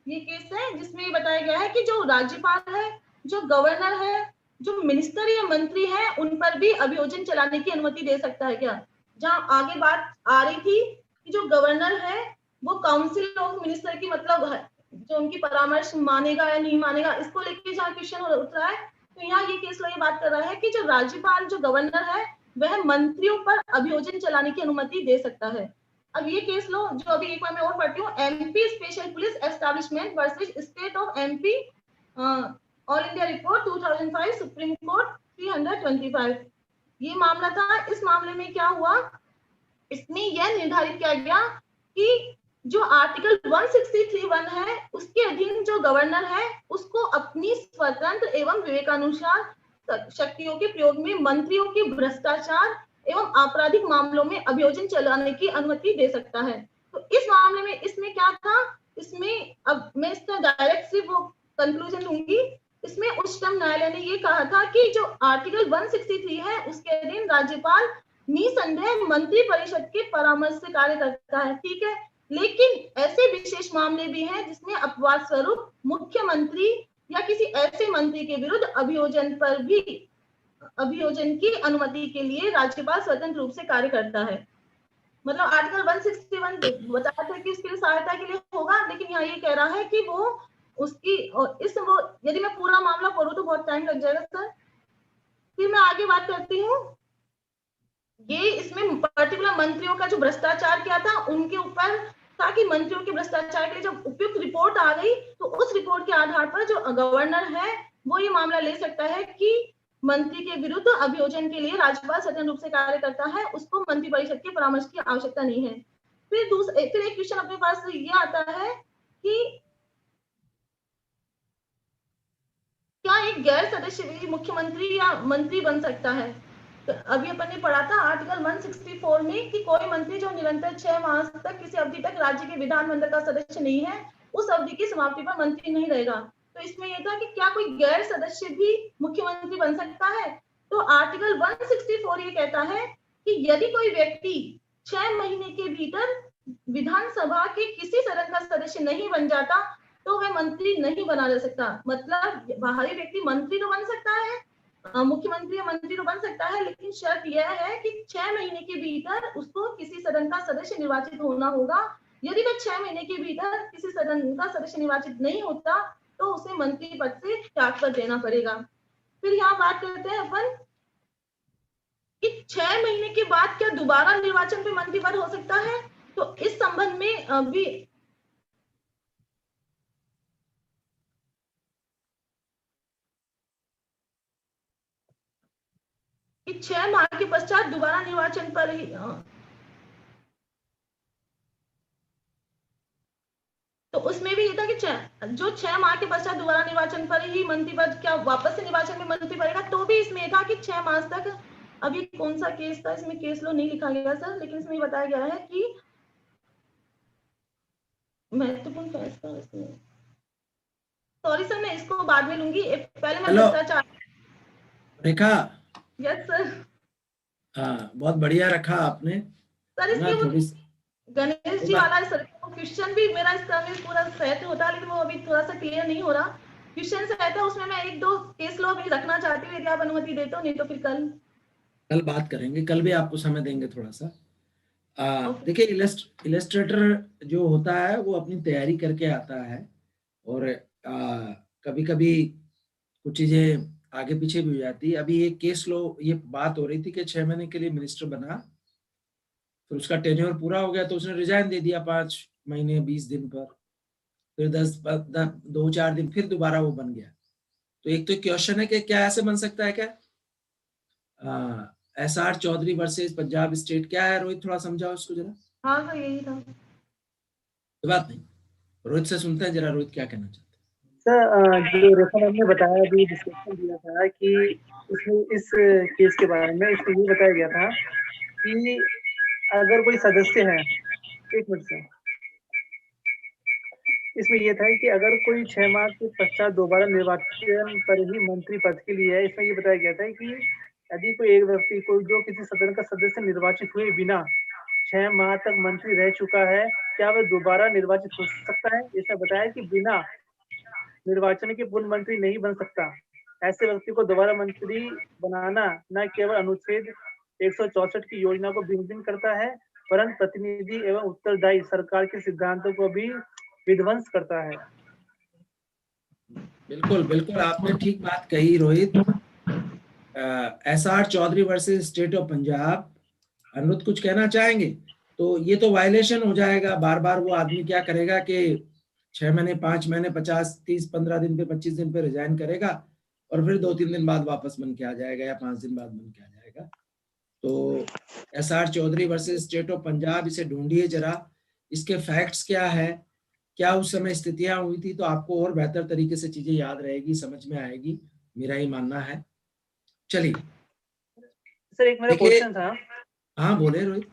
ये केस है जिसमें बताया गया है कि जो राज्यपाल है, जो गवर्नर है, जो मिनिस्टर या मंत्री है, उन पर भी अभियोजन चलाने की अनुमति दे सकता है क्या? जहां आगे बात आ रही थी कि जो गवर्नर है वो काउंसिल ऑफ मिनिस्टर की मतलब जो उनकी परामर्श मानेगा या नहीं मानेगा, इसको लेके जहाँ क्वेश्चन उठ रहा है, तो यहाँ ये केस ये बात कर रहा है कि जो राज्यपाल जो गवर्नर है वह मंत्रियों पर अभियोजन चलाने की अनुमति दे सकता है। अब ये केस लो जो अभी एक बार मैं और पढ़ती हूँ, MP special police establishment versus state of MP, all India report 2005, supreme court 325। ये मामला था। इस मामले में क्या हुआ, इसमें यह निर्धारित किया गया कि जो आर्टिकल 163(1) है उसके अधीन जो गवर्नर है उसको अपनी स्वतंत्र एवं विवेकानुसार शक्तियों के प्रयोग में मंत्रियों के भ्रष्टाचार एवं आपराधिक मामलों में अभियोजन चलाने की अनुमति दे सकता है। तो इस मामले में इसमें क्या था, इसमें अब मैं इसका डायरेक्ट सिर्फ वो कंक्लूजन दूंगी। इसमें उच्चतम न्यायालय ने ये कहा था कि जो आर्टिकल 163 है उसके अधीन राज्यपाल निसंदेह मंत्री परिषद के परामर्श से कार्य करता है, ठीक है, लेकिन ऐसे विशेष मामले भी हैं जिसमें अपवाद स्वरूप मुख्यमंत्री या किसी ऐसे मंत्री के विरुद्ध अभियोजन की अनुमति के लिए राज्यपाल स्वतंत्र रूप से कार्य करता है। मतलब आर्टिकल 161 बताया था कि उसके लिए सहायता के लिए होगा, लेकिन यहाँ ये कह रहा है कि वो उसकी यदि मैं पूरा मामला पढ़ूं तो बहुत टाइम लग जाएगा सर। फिर मैं आगे बात करती हूँ। ये इसमें पर्टिकुलर मंत्रियों का जो भ्रष्टाचार किया था उनके ऊपर था कि मंत्रियों के भ्रष्टाचार के लिए जब उपयुक्त रिपोर्ट आ गई तो उस रिपोर्ट के आधार पर जो गवर्नर है वो ये मामला ले सकता है कि मंत्री के विरुद्ध अभियोजन के लिए राज्यपाल स्वतंत्र रूप से कार्य करता है, उसको मंत्री परिषद के परामर्श की आवश्यकता नहीं है। फिर एक क्वेश्चन अपने पास ये आता है कि क्या एक गैर सदस्य भी मुख्यमंत्री या मंत्री बन सकता है? तो अभी अपन ने पढ़ा था आर्टिकल 164 में कि कोई मंत्री जो निरंतर 6 मास तक किसी अवधि तक राज्य के विधानमंडल का सदस्य नहीं है, उस अवधि की समाप्ति पर मंत्री नहीं रहेगा। तो इसमें ये था कि क्या कोई गैर सदस्य भी मुख्यमंत्री बन सकता है। तो आर्टिकल 164 ये कहता है कि यदि कोई व्यक्ति 6 महीने के भीतर विधानसभा के किसी सदन का सदस्य नहीं बन जाता तो वह मंत्री नहीं बना जा सकता। मतलब बाहरी व्यक्ति मंत्री तो बन सकता है, मुख्यमंत्री या मंत्री तो बन सकता है, लेकिन शर्त यह है कि 6 महीने के भीतर उसको किसी सदन का सदस्य निर्वाचित होना होगा। यदि वह 6 महीने के भीतर किसी सदन का सदस्य निर्वाचित नहीं होता तो उसे मंत्री पद से त्यागपत्र देना पड़ेगा। फिर यहाँ बात करते हैं अपन कि 6 महीने के बाद क्या दोबारा निर्वाचन पे मंत्री पद हो सकता है। तो इस संबंध में अभी कि 6 माह के पश्चात दोबारा निर्वाचन पर ही तो उसमें भी ये था कि जो 6 माह के पश्चात दोबारा निर्वाचन पर ही मंत्री पद क्या वापस से निर्वाचन में मंत्री पड़ेगा। तो भी इसमें था कि 6 मास तक, अभी कौन सा केस था, इसमें केस लो नहीं लिखा गया सर, लेकिन इसमें बताया गया है कि महत्वपूर्ण फैसला इसमें, सॉरी सर मैं इसको बाद में लूंगी, पहले मैं भ्रष्टाचार। रेखा, यस सर। हाँ बहुत बढ़िया रखा आपने सर इसके गणेश जी वाला सर क्वेश्चन भी मेरा इसका में पूरा सहते होता है, लेकिन वो अभी थोड़ा सा क्लियर नहीं हो रहा। क्वेश्चन सहता उसमें मैं 1-2 केस लो भी रखना चाहती हूँ, यदि आप अनुमति देते हो, नहीं तो फिर कल बात करेंगे, कल भी आपको समय देंगे थोड़ा सा। देखिए इलस्ट्रेटर जो होता है वो अपनी तैयारी करके आता है और कभी कभी कुछ चीजें आगे पीछे भी हो जाती है। अभी एक केस लो ये बात हो रही थी कि 6 महीने के लिए मिनिस्टर बना, फिर उसका टेन्योर पूरा हो गया तो उसने रिजाइन दे दिया 5 महीने 20 दिन पर, फिर 2-4 दिन फिर दोबारा वो बन गया। तो एक तो क्वेश्चन है कि क्या ऐसे बन सकता है क्या? SR Chaudhary versus Punjab state, क्या है रोहित, थोड़ा समझाओ उसको जरा। हाँ सर यही था। कोई बात नहीं, रोहित से सुनते हैं जरा रोहित क्या कहना चाहते हैं। सर जो रेखा मैम ने बताया, अभी डिस्कशन दिया था कि इसमें इस केस के बारे में इसमें ये बताया गया था कि अगर कोई सदस्य है, एक मिनट से, इसमें ये था कि अगर कोई 6 माह के पश्चात दोबारा निर्वाचन पर ही मंत्री पद के लिए है, इसमें ये बताया गया था कि यदि कोई एक व्यक्ति को जो किसी सदन का सदस्य निर्वाचित हुए बिना 6 माह तक मंत्री रह चुका है, क्या वह दोबारा निर्वाचित हो सकता है। इसमें बताया कि बिना निर्वाचन के पूर्ण मंत्री नहीं बन सकता। ऐसे व्यक्ति को दोबारा मंत्री बनाना न केवल अनुच्छेद 164 की योजना को विघटित करता है, परंतु प्रतिनिधि एवं उत्तरदायी सरकार के सिद्धांतों को भी विध्वंस करता है। बिल्कुल बिल्कुल आपने ठीक बात कही Rohit. SR Chaudhary versus state of Punjab, Anurodh कुछ कहना चाहेंगे? तो ये तो वायलेशन हो जाएगा, बार बार वो आदमी क्या करेगा कि 6 महीने 5 महीने 50 30 15 दिन पे 25 दिन पे रिजाइन करेगा और फिर 2-3 दिन बाद वापस बन के आ जाएगा या 5 दिन बाद बन के आ जाएगा। तो SR Chaudhary versus state of Punjab, इसे ढूंढिए जरा, इसके फैक्ट्स क्या है, क्या उस समय स्थितियां हुई थी, तो आपको और बेहतर तरीके से चीजें याद रहेगी, समझ में आएगी, मेरा ही मानना है। चलिए सर एक मेरा क्वेश्चन था। हाँ बोले रोहित।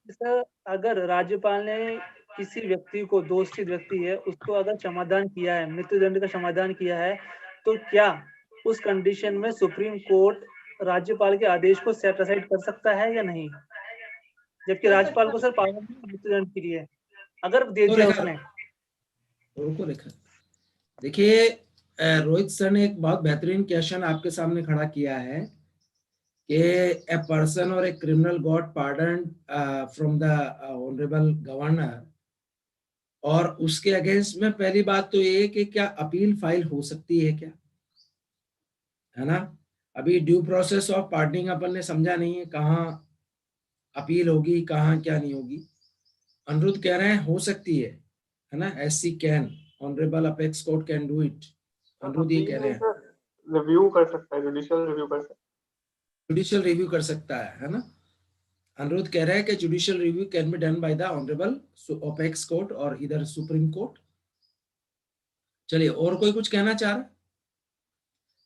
सर अगर राज्यपाल ने किसी व्यक्ति को, दोषित व्यक्ति है उसको अगर समाधान किया है, मृत्युदंड का समाधान किया है, तो क्या उस कंडीशन में सुप्रीम कोर्ट राज्यपाल के आदेश को सेट असाइड कर सकता है या नहीं, जबकि राज्यपाल को सर पावर मृत्युदंड के लिए अगर दे दिया उसने। देखिए रोहित सर ने एक बहुत बेहतरीन क्वेश्चन आपके सामने खड़ा किया है कि a person or a criminal got pardoned from the honorable governor, और उसके अगेंस्ट में पहली बात तो ये कि क्या अपील फाइल हो सकती है क्या, है ना। अभी ड्यू प्रोसेस ऑफ पार्डनिंग अपन ने समझा नहीं है, कहाँ अपील होगी कहाँ क्या नहीं होगी। अनुरुद्ध कह रहे हैं हो सकती है ना, SC can, honourable apex court can do it. Aniruddh ये कह रहे हैं रिव्यू कर सकता है, जुडिशियल रिव्यू कर सकता है, जुडिशियल रिव्यू कर सकता है ना। अनुरोध कह रहा है कि judicial review can be done by the honourable apex court और इधर सुप्रीम कोर्ट। चलिए और कोई कुछ कहना चाह रहा है?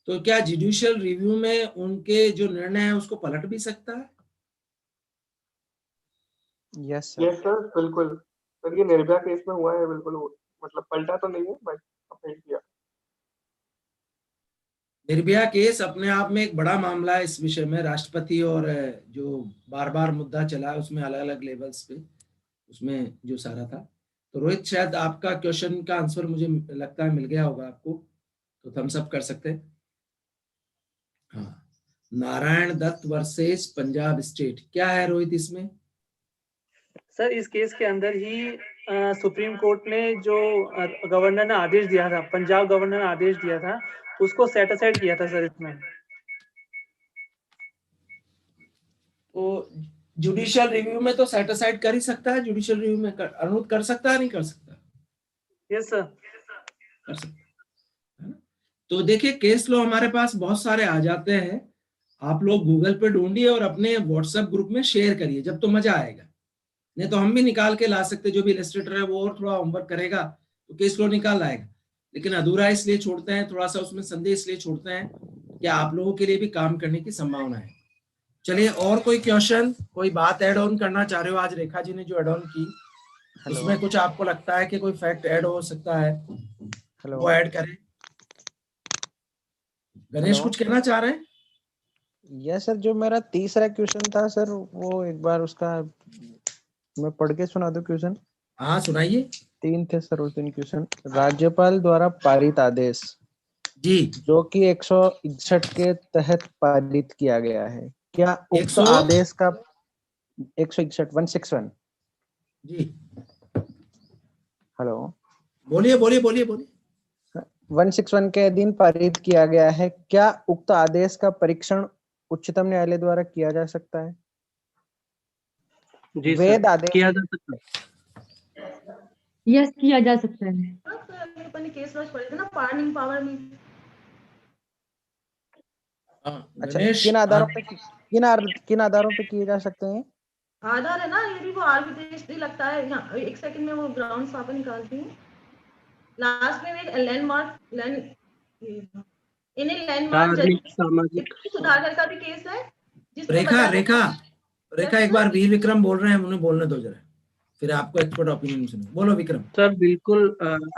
तो क्या जुडिशियल रिव्यू में उनके जो निर्णय है उसको पलट भी सकता है? यस सर बिल्कुल सर, ये निर्भया केस में हुआ है, बिल्कुल मतलब पलटा तो नहीं है बट अपील किया। निर्भया केस अपने आप में एक बड़ा मामला है। इस विषय में राष्ट्रपति और जो बार बार मुद्दा चला उसमें अलग अलग लेवल्स पे उसमें जो सारा था। तो रोहित, शायद आपका क्वेश्चन का आंसर मुझे लगता है मिल गया होगा आपको, तो थम्स अप कर सकते हैं। हाँ, नारायण दत्त वर्सेस पंजाब स्टेट, क्या है रोहित इसमें? सर इस केस के अंदर ही सुप्रीम कोर्ट ने जो गवर्नर ने आदेश दिया था, पंजाब गवर्नर ने आदेश दिया था, उसको सेट असाइड किया था सर इसमें। तो जुडिशियल रिव्यू में तो सेट असाइड कर ही सकता है, जुडिशियल रिव्यू में अनुरोध कर सकता है, नहीं कर सकता? यस सर, कर सकता है ना? तो देखिए केस लो हमारे पास बहुत सारे आ जाते हैं, आप लोग गूगल पे ढूंढिए और अपने व्हाट्सएप ग्रुप में शेयर करिए, जब तो मजा आएगा। नहीं तो हम भी निकाल के ला सकते, जो भी इलस्ट्रेटर है वो और थोड़ा होमवर्क करेगा तो केस लो निकाल लाएगा, लेकिन अधूरा इसलिए छोड़ते हैं, थोड़ा सा उसमें संदेह इसलिए छोड़ते हैं कि आप लोगों के लिए भी काम करने की संभावना है। चलिए, और कोई क्वेश्चन, कोई बात ऐड ऑन करना चाह रहे हो? आज रेखा जी ने जो ऐड ऑन की उसमें कुछ आपको लगता है कि कोई फैक्ट ऐड हो सकता है, वो ऐड करें। गणेश कुछ कहना चाह रहे हैं? यस सर, जो मेरा तीसरा क्वेश्चन था सर, वो एक बार उसका मैं पढ़ के सुना दूं क्वेश्चन? हाँ सुनाइए। 3 थे सर वो 3 क्वेश्चन। राज्यपाल द्वारा पारित आदेश जी, जो कि 161 के तहत पारित किया गया है, क्या उक्त 100? आदेश का 161 जी, हेलो, बोलिए बोलिए बोलिए बोलिए। 161 के अधीन पारित किया गया है, क्या उक्त आदेश का परीक्षण उच्चतम न्यायालय द्वारा किया जा सकता है? जी वेद सर, आदेश किया जा सकता है। यस, किया जा सकता है। अपन ने केस लॉज पढ़े थे ना, पार्डनिंग पावर में। अच्छा, गणेश, किन आधारों पे किए जा सकते हैं? आधार है ना, यदि वो आर्बिट्रेजली लगता है। यहाँ एक सेकंड में वो ग्राउंड्स वहाँ पे निकालती हूँ। लास्ट में एक लैंडमार्क सामाजिक सुधाकर का भी केस है। रेखा रेखा रेखा एक बार वीर विक्रम बोल रहे हैं, उन्हें बोलने दो जरा, फिर आपको एक्सपर्ट ओपिनियन सुनो। बोलो विक्रम। सर बिल्कुल,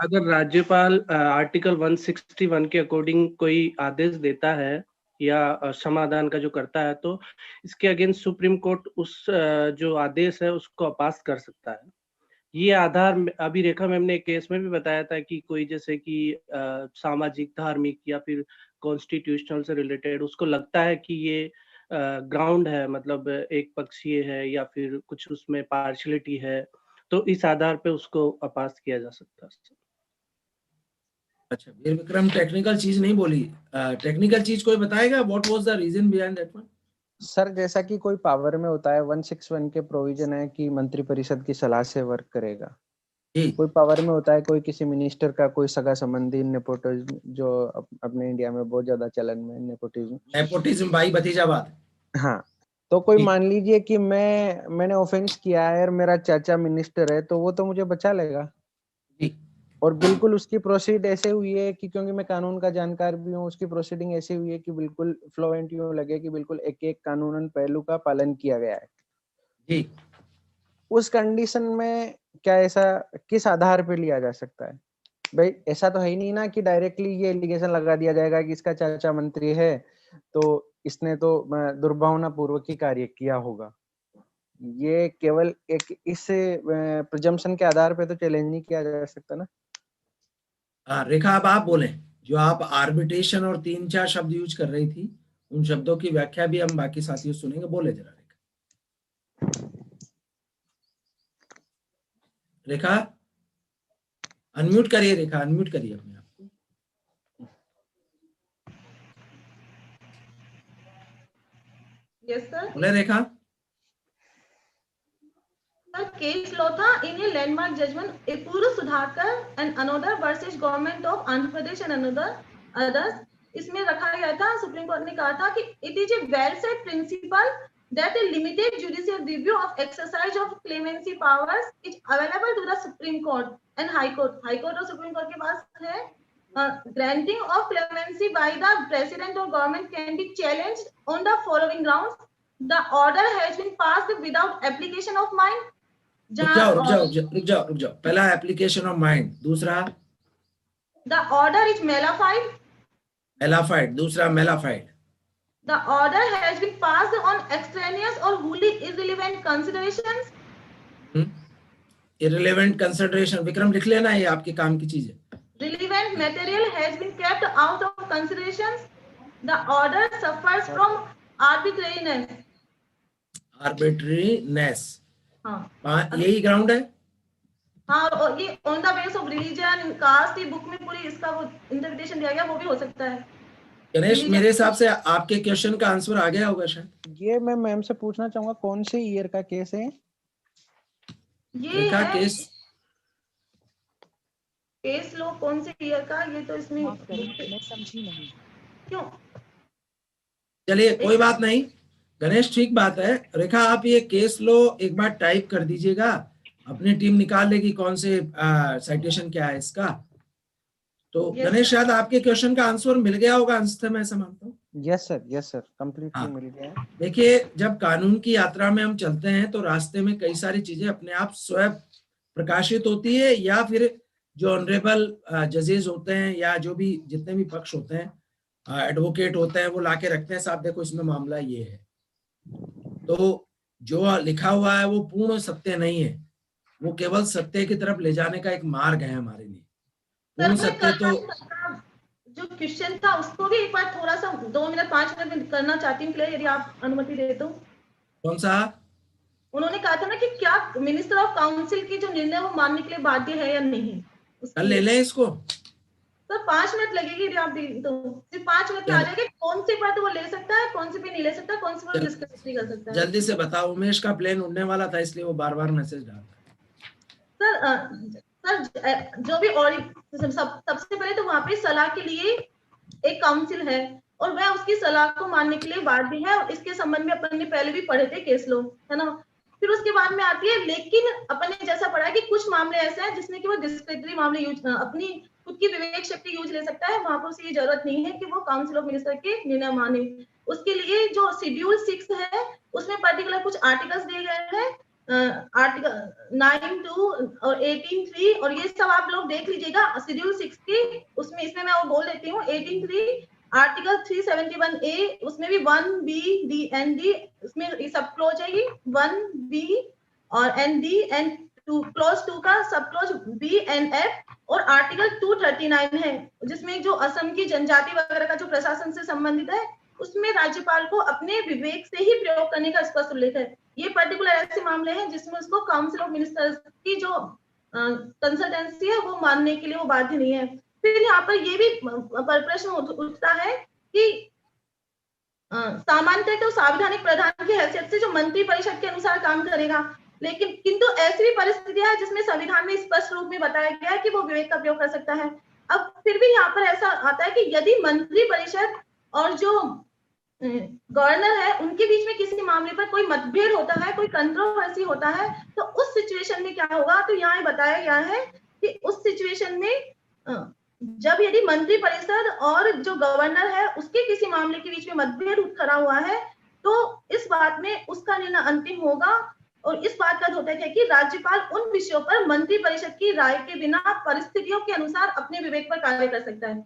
अगर राज्यपाल आर्टिकल 161 के अकॉर्डिंग कोई आदेश देता है या समाधान का जो करता है, तो इसके अगेंस्ट सुप्रीम कोर्ट उस जो आदेश है उसको अपास कर सकता है। ये आधार अभी रेखा मैम ने एक केस में भी बताया था कि कोई जैसे कि सामाजिक, धार्मिक या फिर कॉन्स्टिट्यूशनल से रिलेटेड उसको लगता है कि ये ग्राउंड है, मतलब एक पक्षीय है या फिर कुछ उसमें पार्शियलिटी है, तो इस आधार पे उसको अपास किया जा सकता है। अच्छा, वीर विक्रम टेक्निकल चीज नहीं बोली, टेक्निकल चीज कोई बताएगा? What was the reason behind that one? Sir जैसा कि कोई पावर में होता है, 161 के प्रोविजन है कि मंत्रिपरिषद की सलाह से वर्क करेगा। कोई पावर में होता है, कोई किसी मिनिस्टर का कोई सगा संबंधी, नेपोटिज्म जो अपने इंडिया में बहुत ज्यादा चलन में, नेपोटिज्म भाई भतीजावाद। हाँ, तो कोई मान लीजिए कि मैंने ऑफेंस किया है और मेरा चाचा मिनिस्टर है, तो वो तो मुझे बचा लेगा जी। और बिल्कुल उसकी प्रोसीड ऐसे हुई है कि क्योंकि मैं कानून का जानकार भी हूँ, उसकी प्रोसीडिंग ऐसी हुई है कि बिल्कुल फ्लोएंट यूं लगे कि बिल्कुल एक एक कानूनन पहलू का पालन किया गया है जी। उस कंडीशन में क्या ऐसा किस आधार पे लिया जा सकता है? भाई ऐसा तो है ही नहीं ना कि डायरेक्टली ये एलिगेशन लगा दिया जाएगा कि इसका चाचा मंत्री है तो इसने तो दुर्भावना पूर्वक ही कार्य किया होगा। ये केवल एक इस प्रिजम्पशन के आधार पे तो चैलेंज नहीं किया जा सकता ना। रेखा, अब आप बोले, जो आप आर्बिट्रेशन और 3-4 शब्द यूज कर रही थी, उन शब्दों की व्याख्या भी हम बाकी साथियों सुनेंगे। बोले जरा रेखा, अनम्यूट करिए। रेखा अनम्यूट करिए अपने आप को। Yes sir. बोले रेखा। सर केस लॉ था इन ए लैंडमार्क जजमेंट ए पूर्व Sudhakar and another versus government of Andhra Pradesh and others. इसमें रखा गया था, सुप्रीम कोर्ट ने कहा था कि it is a well set principle that a limited judicial review of exercise of clemency powers is available to the Supreme Court and High Court. High Court और Supreme Court के पास है granting of clemency by the president or government can be challenged on the following grounds. The order has been passed without application of mind. रुक जाओ। पहला application of mind, दूसरा the order is nullified. एलाफाइड, दूसरा mala fide. The order has been passed on extraneous or wholly irrelevant considerations. Irrelevant consideration, Vikram लिख लेना, ये आपके काम की चीज है। Relevant material has been kept out of considerations. The order suffers from arbitrariness. Arbitrariness, हाँ, यही ग्राउंड है। हाँ, और ये on the base of religion, caste, ये बुक में पूरी इसका वो इंटरप्रिटेशन दिया गया, वो भी हो सकता है। गणेश, मेरे हिसाब से आपके क्वेश्चन का आंसर आ गया होगा शायद। ये मैं मैम से पूछना चाहूंगा कौन से ईयर का केस है? ये है केस लो कौन से ईयर का, ये तो इसमें मैं समझी नहीं। क्यों? चलिए कोई बात नहीं गणेश, ठीक बात है। रेखा, आप ये केस लो एक बार टाइप कर दीजिएगा, अपनी टीम निकाल लेगी कौन से साइटेशन क्या है इसका। तो गणेश, शायद आपके क्वेश्चन का आंसर मिल गया होगा अंशतः, मैं ऐसा मानता हूँ। यस सर, कंप्लीटली मिल गया। देखिए, जब कानून की यात्रा में हम चलते हैं तो रास्ते में कई सारी चीजें अपने आप स्वयं प्रकाशित होती है, या फिर जो ऑनरेबल जजेस होते हैं या जो भी जितने भी पक्ष होते हैं, एडवोकेट होते हैं, वो लाके रखते हैं, साहब देखो इसमें मामला ये है। तो जो लिखा हुआ है वो पूर्ण सत्य नहीं है, वो केवल सत्य की तरफ ले जाने का एक मार्ग है हमारे लिए। पूर्ण सत्य तो जो क्वेश्चन था उसको भी एक बार थोड़ा सा 2 मिनट 5 मिनट में करना चाहती हूँ, यदि आप अनुमति दे तो। कौन सा? उन्होंने कहा था ना कि क्या मिनिस्टर ऑफ काउंसिल की जो निर्णय वो मानने के लिए बाध्य है या नहीं। कल ले लें इसको सर, 5 मिनट लगेगी यदि आप तो सिर्फ 5 मिनट में आ जाएगा। कौन सी पर तो वो ले सकता है, कौन सी पे नहीं ले सकता, कौन सी पर डिस्कस नहीं कर सकता है। जल्दी से बताओ, उमेश का प्लेन उड़ने वाला था इसलिए वो बार बार मैसेज डालता है। सर जो भी और सबसे पहले तो वहां पे सलाह के लिए एक काउंसिल है और वह उसकी सलाह को मानने के लिए बाध्य है, और इसके संबंध में अपन ने पहले भी पढ़े थे केस लो, है ना। फिर उसके बाद में आती है, लेकिन अपन ने जैसा पढ़ा है कि कुछ मामले ऐसे हैं जिसमें कि वो डिस्क्रिशनरी मामले यूज अपनी खुद की विवेक शक्ति यूज ले सकता है, वहां पर उसे ये जरूरत नहीं है कि वो काउंसिल ऑफ मिनिस्टर के निर्णय माने। उसके लिए जो शेड्यूल 6 है उसमें पर्टिकुलर कुछ आर्टिकल्स दिए गए हैं, आर्टिकल 9(2) और 18(3), और ये सब आप लोग देख लीजिएगा शेड्यूल 6 की। उसमें इसमें मैं वो बोल देती हूँ 18(3), आर्टिकल 371A, उसमें भी 1B, D and D, उसमें ये सब क्लोज है, ये 1B और ND एंड क्लोज 2 का सब क्लोज B and F, और आर्टिकल 239 है जिसमें जो असम की जनजाति वगैरह का जो प्रशासन से संबंधित है, उसमें राज्यपाल को अपने विवेक से ही प्रयोग करने का स्पष्ट उल्लेख है। ये पर्टिकुलर ऐसे मामले हैं जिसमें उसको काउंसिल ऑफ मिनिस्टर्स की जो कंसल्टेंसी है वो मानने के लिए वो बाध्य नहीं है। फिर यहाँ पर ये भी प्रश्न उठता है कि सामान्यतः तो संवैधानिक प्रधान की हैसियत से जो मंत्री परिषद के अनुसार काम करेगा, लेकिन किंतु ऐसी भी परिस्थितियां है जिसमें संविधान में स्पष्ट रूप में बताया गया है कि वो विवेक का प्रयोग कर सकता है। अब फिर भी यहाँ पर ऐसा आता है कि यदि मंत्री परिषद और जो गवर्नर है उनके बीच में किसी मामले पर कोई मतभेद होता है, कोई कंट्रोवर्सी होता है, तो उस सिचुएशन में क्या होगा, तो यहाँ बताया गया है कि उस सिचुएशन में जब यदि मंत्री परिषद और जो गवर्नर है उसके किसी मामले के बीच में मतभेद खड़ा हुआ है, तो इस बात में उसका निर्णय अंतिम होगा, और इस बात का द्योतक है कि राज्यपाल उन विषयों पर मंत्री परिषद की राय के बिना परिस्थितियों के अनुसार अपने विवेक पर कार्य कर सकता है।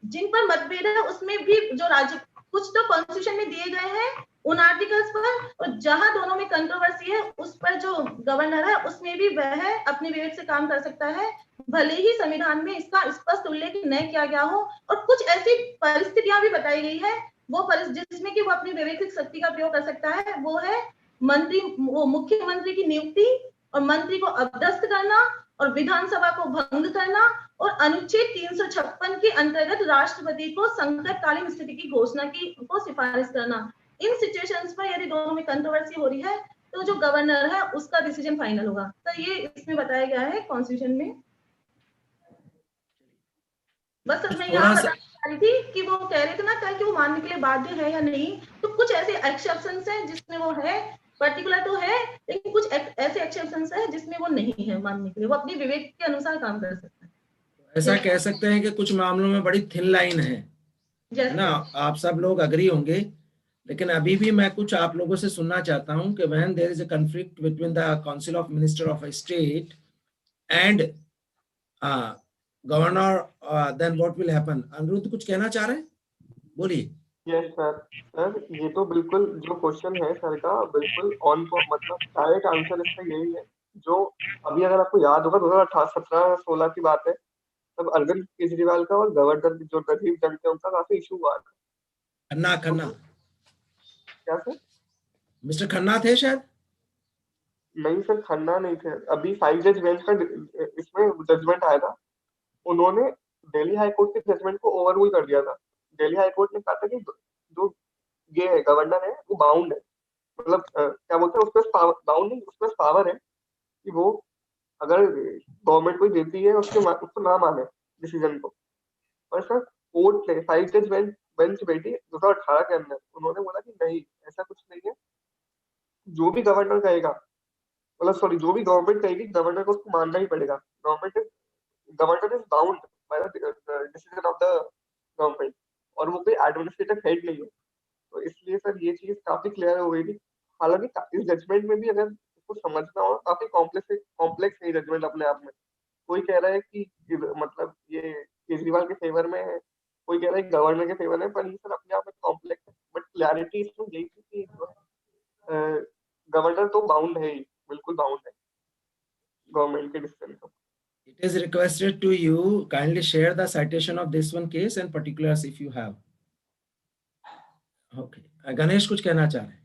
जिन पर मतभेद है उसमें भी जो राज्य कुछ तो कॉन्स्टिट्यूशन में दिए गए हैं उन आर्टिकल्स पर, और जहां दोनों में कंट्रोवर्सी है उस पर जो गवर्नर है उसमें भी वह अपने विवेक से काम कर सकता है, भले ही संविधान में इसका स्पष्ट उल्लेख न किया गया हो। और कुछ ऐसी परिस्थितियां भी बताई गई है वो जिसमें कि वो अपनी विवेक शक्ति का प्रयोग कर सकता है, वो है मुख्यमंत्री की नियुक्ति और मंत्री को अभ्यस्त करना और विधानसभा को भंग करना और अनुच्छेद 356 के अंतर्गत राष्ट्रपति को संकटकालीन स्थिति की घोषणा को सिफारिश करना। इन सिचुएशंस पर यदि दोनों में कंट्रोवर्सी हो रही है तो जो गवर्नर है उसका डिसीजन फाइनल होगा। तो ये इसमें बताया गया है कॉन्स्टिट्यूशन में। बस मैं यहाँ बता रही थी कि वो कह रहे थे ना कल कि वो मानने के लिए बाध्य है या नहीं, तो कुछ ऐसे एक्सेप्शंस हैं जिसमें वो है, पर्टिकुलर तो है, लेकिन कुछ ऐसे एक्सेप्शंस है जिसमें वो नहीं है मानने के लिए, वो अपने विवेक के अनुसार काम कर सकता है। ऐसा कह सकते हैं कि कुछ मामलों में बड़ी थिन लाइन है ना, आप सब लोग अग्री होंगे, लेकिन अभी भी मैं कुछ आप लोगों से सुनना चाहता हूं कि when there is a conflict between the council of minister of a state and governor, then what will happen. Aniruddh कुछ कहना चाह रहे हैं? बोलिए। Yes sir. सर ये तो बिल्कुल जो क्वेश्चन है सर का बिल्कुल ऑन मतलब डायरेक्ट आंसर इसका यही है जो अभी अगर आपको याद होगा 2017-16 की बात है, तब अरविंद केजरीवाल का और गवर्नर जो गरीब जन थे उनका काफी इशू हुआ था। खन्ना खन्ना क्या सर? मिस्टर खन्ना थे शायद। नहीं सर, खन्ना नहीं थे। अभी 5 जज बेंच का इसमें जजमेंट आया था, उन्होंने दिल्ली हाई कोर्ट के जजमेंट को ओवररूल कर दिया था। दिल्ली हाई कोर्ट ने कहा था कि जो ये है गवर्नर है वो बाउंड है, मतलब क्या बोलते हैं उसके पास बाउंड नहीं, उसके पास पावर है कि वो अगर गवर्नमेंट कोई देती है उसको ना माने डिसीजन को। और सर कोर्ट ने 5 जज बेंच बैठी 2018 के अंदर, उन्होंने बोला कि नहीं ऐसा कुछ नहीं है, जो भी गवर्नर कहेगा, मतलब सॉरी जो भी गवर्नमेंट कहेगी गवर्नर को उसको मानना ही पड़ेगा। Governor is bound by the decision of the government, और वो कोई एडमिनिस्ट्रेटिव हेड नहीं है। तो इसलिए सर ये चीज काफी क्लियर हो गई थी। हालांकि इस जजमेंट में भी अगर इसको समझना हो, काफी कॉम्प्लेक्स है जजमेंट अपने आप में। कोई कह रहा है कि मतलब ये केजरीवाल के फेवर में है, कोई कह रहा है गवर्नर के फेवर में, पर ये सर अपने आप में कॉम्प्लेक्स है। बट क्लैरिटी इसमें यही थी कि जो है गवर्नर तो बाउंड है ही, बिल्कुल बाउंड है गवर्नमेंट के डिसीजन को। It is requested to you kindly share the citation of this one case and particulars if you have. Okay. Ganesh कुछ कहना चाह रहे हैं?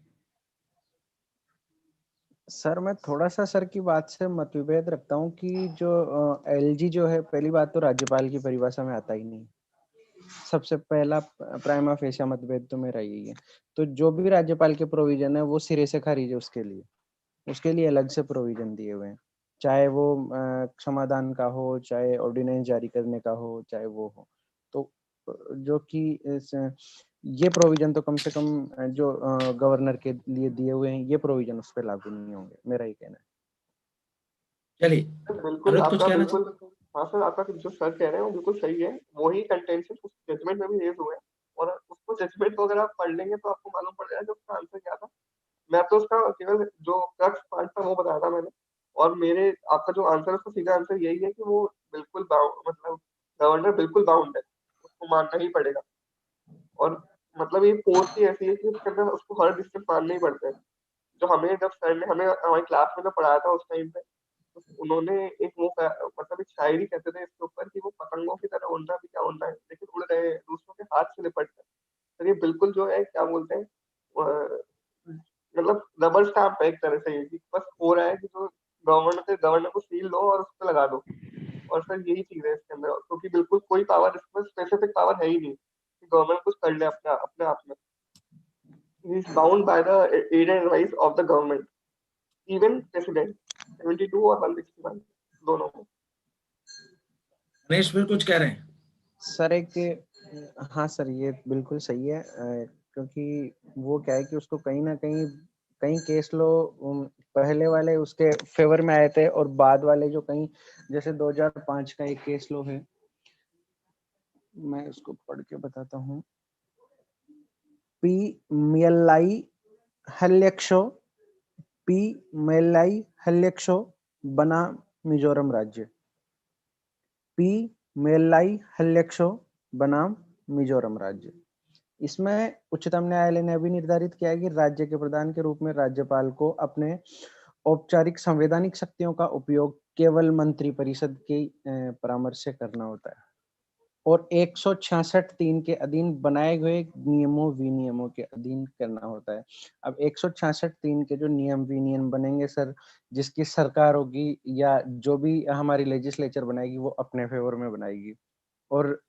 सर मैं थोड़ा सा सर की बात से मतभेद रखता हूँ कि जो एलजी जो है, पहली बात तो राज्यपाल की परिभाषा में आता ही नहीं। सबसे पहला प्राइमा फेशिया मतभेद तो मेरा यही है। तो जो भी राज्यपाल के प्रोविजन है वो सिरे से खारिज है, उसके लिए अलग से प्रोविजन दिए हुए हैं, चाहे वो क्षमादान का हो, चाहे ऑर्डिनेंस जारी करने का हो, चाहे वो हो। तो जो कि ये प्रोविजन तो कम से कम जो गवर्नर के लिए दिए हुए हैं, ये प्रोविजन उस पर लागू नहीं होंगे, मेरा ही कहना है। चलिए बिल्कुल आपका बिल्कुल, हाँ सर आपका जो सर कह रहे हैं वो बिल्कुल सही है। वही कंटेंशन उस जजमेंट में भी रेज हुए हैं, और उसको जजमेंट को अगर आप पढ़ लेंगे तो आपको मालूम पड़ जाएगा उसका आंसर क्या था। मैं तो उसका केवल जो क्रक्स पार्ट था वो बताया था मैंने, और मेरे आपका जो आंसर है उसका सीधा आंसर यही है कि वो बिल्कुल मतलब गवर्नर बिल्कुल बाउंड है, उसको मानना ही पड़ेगा। और मतलब ये पोस्ट ही ऐसी है कि उसके अंदर उसको हर डिस्ट्रिक्ट मानने ही पड़ते हैं। जो हमें जब सर ने हमें हमारी क्लास में जो पढ़ाया था उस टाइम पे, उन्होंने एक वो मतलब एक शायरी कहते थे इसके ऊपर कि वो पतंगों की तरह उड़ना भी क्या उड़ना है, लेकिन उड़ रहे हैं दूसरों के हाथ से लिपट कर। तो ये बिल्कुल जो है क्या बोलते हैं मतलब रबर स्टैम्प है एक तरह से, ये कि बस हो रहा है कि जो गवर्नर को सील दो और उस पर लगा दो। और सर यही चीज है इसके अंदर, क्योंकि बिल्कुल कोई पावर इसमें स्पेसिफिक पावर है ही नहीं कि गवर्नमेंट कुछ कर ले अपने आप में। He is bound by the aid and advice of the government, even president 72 और 161 दोनों में। गणेश फिर कुछ कह रहे हैं? सर हाँ सर ये बिल्कुल सही है, क्योंकि वो क्या है कि उसको कहीं ना कहीं केस लो पहले वाले उसके फेवर में आए थे, और बाद वाले जो कहीं जैसे 2005 का एक केस लो है, मैं उसको पढ़ के बताता हूँ। पी मेल्लाई हल्यक्षो बना मिजोरम राज्य। पी मेल्लाई हल्यक्षो बनाम मिजोरम राज्य। इसमें उच्चतम न्यायालय ने अभी निर्धारित किया है कि राज्य के प्रधान के रूप में राज्यपाल को अपने औपचारिक संवैधानिक शक्तियों का उपयोग केवल मंत्री परिषद के परामर्श से करना होता है, और 166(3) के अधीन बनाए गए नियमों विनियमों के अधीन करना होता है। अब 166(3) के जो नियम विनियम बनेंगे सर, जिसकी सरकार होगी या जो भी हमारी लेजिस्लेचर बनाएगी वो अपने फेवर में बनाएगी, और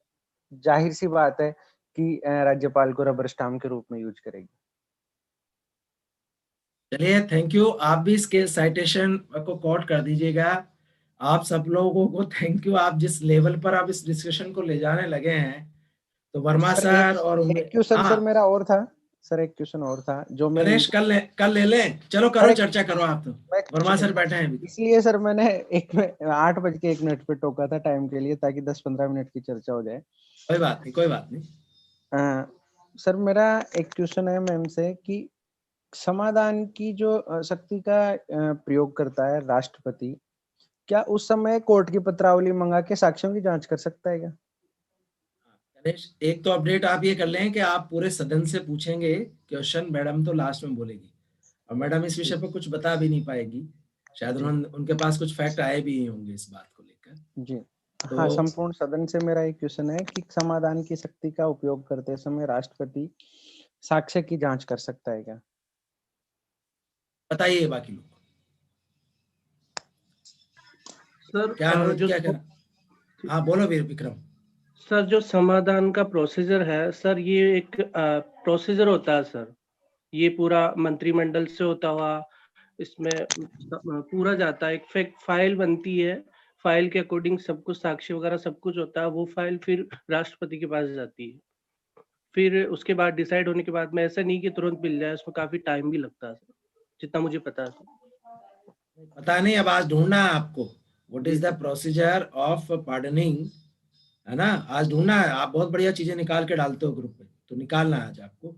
जाहिर सी बात है कि राज्यपाल को रबर स्टाम्प के रूप में यूज करेगी। चलिए थैंक यू। आप भी इसके साइटेशन को कोट कर दीजिएगा। आप सब लोगों को थैंक यू, आप जिस लेवल पर आप इस डिस्कशन को ले जाने लगे हैं। तो वर्मा सर और एक क्वेश्चन सर मेरा और था सर, एक क्वेश्चन और था जो मैं गणेश कल ले लें। चलो करो चर्चा करो आप। तो वर्मा सर बैठे हैं अभी। इसलिए सर मैंने 8:01 पे टोका था टाइम के लिए, ताकि 10-15 मिनट की चर्चा हो जाए। कोई बात नहीं। सर मेरा एक क्वेश्चन है मैम से कि समाधान की जो शक्ति का प्रयोग करता है राष्ट्रपति, क्या उस समय कोर्ट की पत्रावली मंगा के साक्ष्यों की जांच कर सकता है क्या? गणेश, एक तो अपडेट आप ये कर लें कि आप पूरे सदन से पूछेंगे क्वेश्चन, मैडम तो लास्ट में बोलेगी, और मैडम इस विषय पर कुछ बता भी नहीं पाएगी, शायद उनके पास कुछ फैक्ट आए भी होंगे इस बात को लेकर। जी तो हाँ, संपूर्ण सदन से मेरा एक क्वेश्चन है कि समाधान की शक्ति का उपयोग करते समय राष्ट्रपति साक्ष्य की जांच कर सकता है क्या? बताइए बाकी लोग सर क्या अनुरोध क्या कर। हाँ बोलो विक्रम। सर जो समाधान का प्रोसीजर है सर, ये एक प्रोसीजर होता है सर, ये पूरा मंत्रिमंडल से होता हुआ इसमें पूरा जाता है, एक फाइल बनती है, फाइल के अकॉर्डिंग सब कुछ साक्ष्य वगैरह सब कुछ होता है, वो फाइल फिर राष्ट्रपति के पास जाती है, फिर उसके बाद डिसाइड होने के बाद में ऐसा नहीं कि तुरंत मिल जाए, उसमें काफी टाइम भी लगता है सर, जितना मुझे पता है सर। पता नहीं, अब आज ढूंढना है आपको what is the procedure of pardoning, है ना, आज ढूंढना है। आप बहुत बढ़िया चीजें निकाल के डालते हो ग्रुप पे, तो निकालना है आज आपको।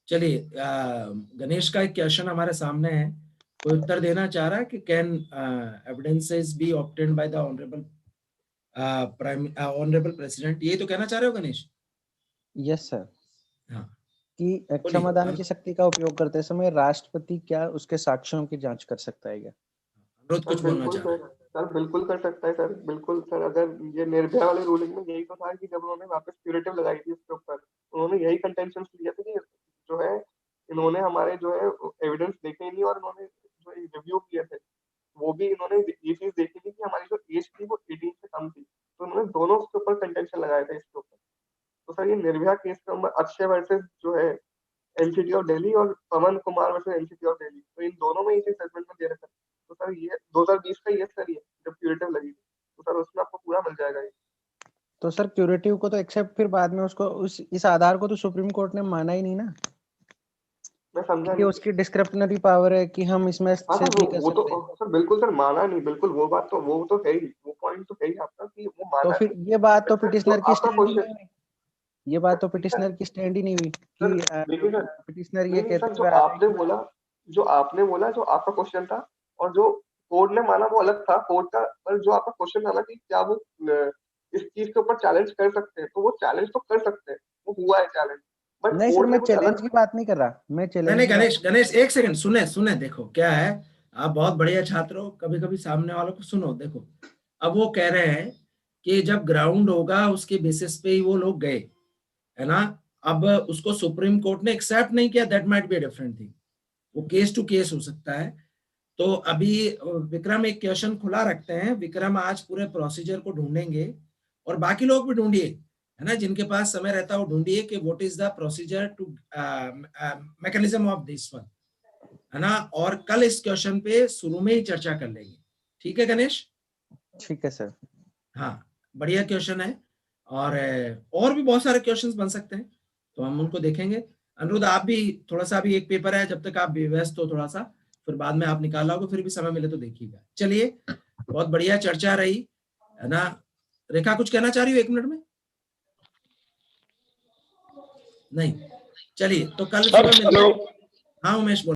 चलिए गणेश का एक क्वेश्चन हमारे सामने है, कोई उत्तर देना चाह रहा है कि can evidences B obtained by the honourable president, ये तो कहना चाह रहे हो गणेश? Yes sir. हाँ, कि समाधान की शक्ति का उपयोग करते समय राष्ट्रपति क्या उसके साक्ष्यों की जांच कर सकता है क्या? अनुरोध कुछ बोलना चाह रहे हैं? सर बिल्कुल कर सकता है सर, बिल्कुल सर। अगर ये निर्भया वाले रूलिंग में यही तो था कि जब उन्होंने वापस क्यूरेटिव लगाई थी उसके ऊपर, उन्होंने यही कंटेंशन लिया था कि जो है इन्होंने हमारे जो है एविडेंस देखे नहीं, और इन्होंने जो रिव्यू किए थे वो भी इन्होंने ये चीज देखी थी कि हमारी जो एज थी वो 18 से कम थी, तो उन्होंने दोनों उसके ऊपर कंटेंशन लगाया था इसके ऊपर। तो सर ये निर्भया केस का अक्षय वर्सेस जो है एनसीटी ऑफ दिल्ली और Pawan Kumar versus NCT of Delhi, तो इन दोनों में इसी सेगमेंट में दे रखा है। तो सर ये 2020 का ये सर, ये जब क्यूरेटिव लगी थी, तो सर उसमें आपको पूरा मिल जाएगा ये। तो सर क्यूरेटिव को तो एक्सेप्ट फिर बाद में उसको इस आधार को तो सुप्रीम कोर्ट ने माना ही नहीं ना, मैं समझा कि उसकी डिस्क्रिप्शनरी पावर है कि हम इसमें से नहीं कर वो सकते। तो सर बिल्कुल सर माना नहीं, बिल्कुल वो बात तो वो तो है ही, वो पॉइंट तो है ही आपका कि वो माना तो फिर नहीं। ये बात तो पिटिशनर की आपका स्टैंड ही क्वेश्चन, नहीं हुई, ये बात तो पिटिशनर की स्टैंड ही नहीं हुई कि पिटिशनर ये नहीं सर, कहते जो हुए आपने बोला जो आपका क्वेश्चन था और जो कोर्ट ने माना वो अलग था कोर्ट का, पर जो आपका क्वेश्चन था ना कि क्या वो इस चीज के ऊपर चैलेंज कर सकते हैं, तो वो चैलेंज तो कर सकते हैं, वो हुआ है चैलेंज, बट नहीं सर, मैं चैलेंज की बात नहीं कर रहा, मैं चैलेंज नहीं की गणेश एक सेकंड सुने, देखो क्या है, आप बहुत बढ़िया छात्र हो, कभी कभी सामने वालों को सुनो। देखो अब वो कह रहे हैं कि जब ग्राउंड होगा उसके बेसिस पे ही वो लोग गए, है ना, अब उसको सुप्रीम कोर्ट ने एक्सेप्ट नहीं किया, that might be a different thing, वो केस टू केस हो सकता है। तो अभी विक्रम एक क्वेश्चन खुला रखते हैं, विक्रम आज पूरे प्रोसीजर को ढूंढेंगे, और बाकी लोग भी ढूंढिए, है ना, जिनके पास समय रहता है वो ढूंढिए कि what is the procedure to mechanism of this one, है ना, और कल इस क्वेश्चन पे शुरू में ही चर्चा कर लेंगे। ठीक है गणेश? ठीक है सर। हाँ, बढ़िया क्वेश्चन है, और भी बहुत सारे क्वेश्चंस बन सकते हैं, तो हम उनको देखेंगे। अनुरुद्ध आप भी थोड़ा सा, अभी एक पेपर है, जब तक आप व्यस्त हो थोड़ा सा, फिर बाद में आप निकाल लोगे, फिर भी समय मिले तो देखिएगा। चलिए, बहुत बढ़िया चर्चा रही, है ना। रेखा कुछ कहना चाह रही हो 1 मिनट में? नहीं, चलिए तो कल सुबह मिलते हैं। हाँ उमेश बोलो।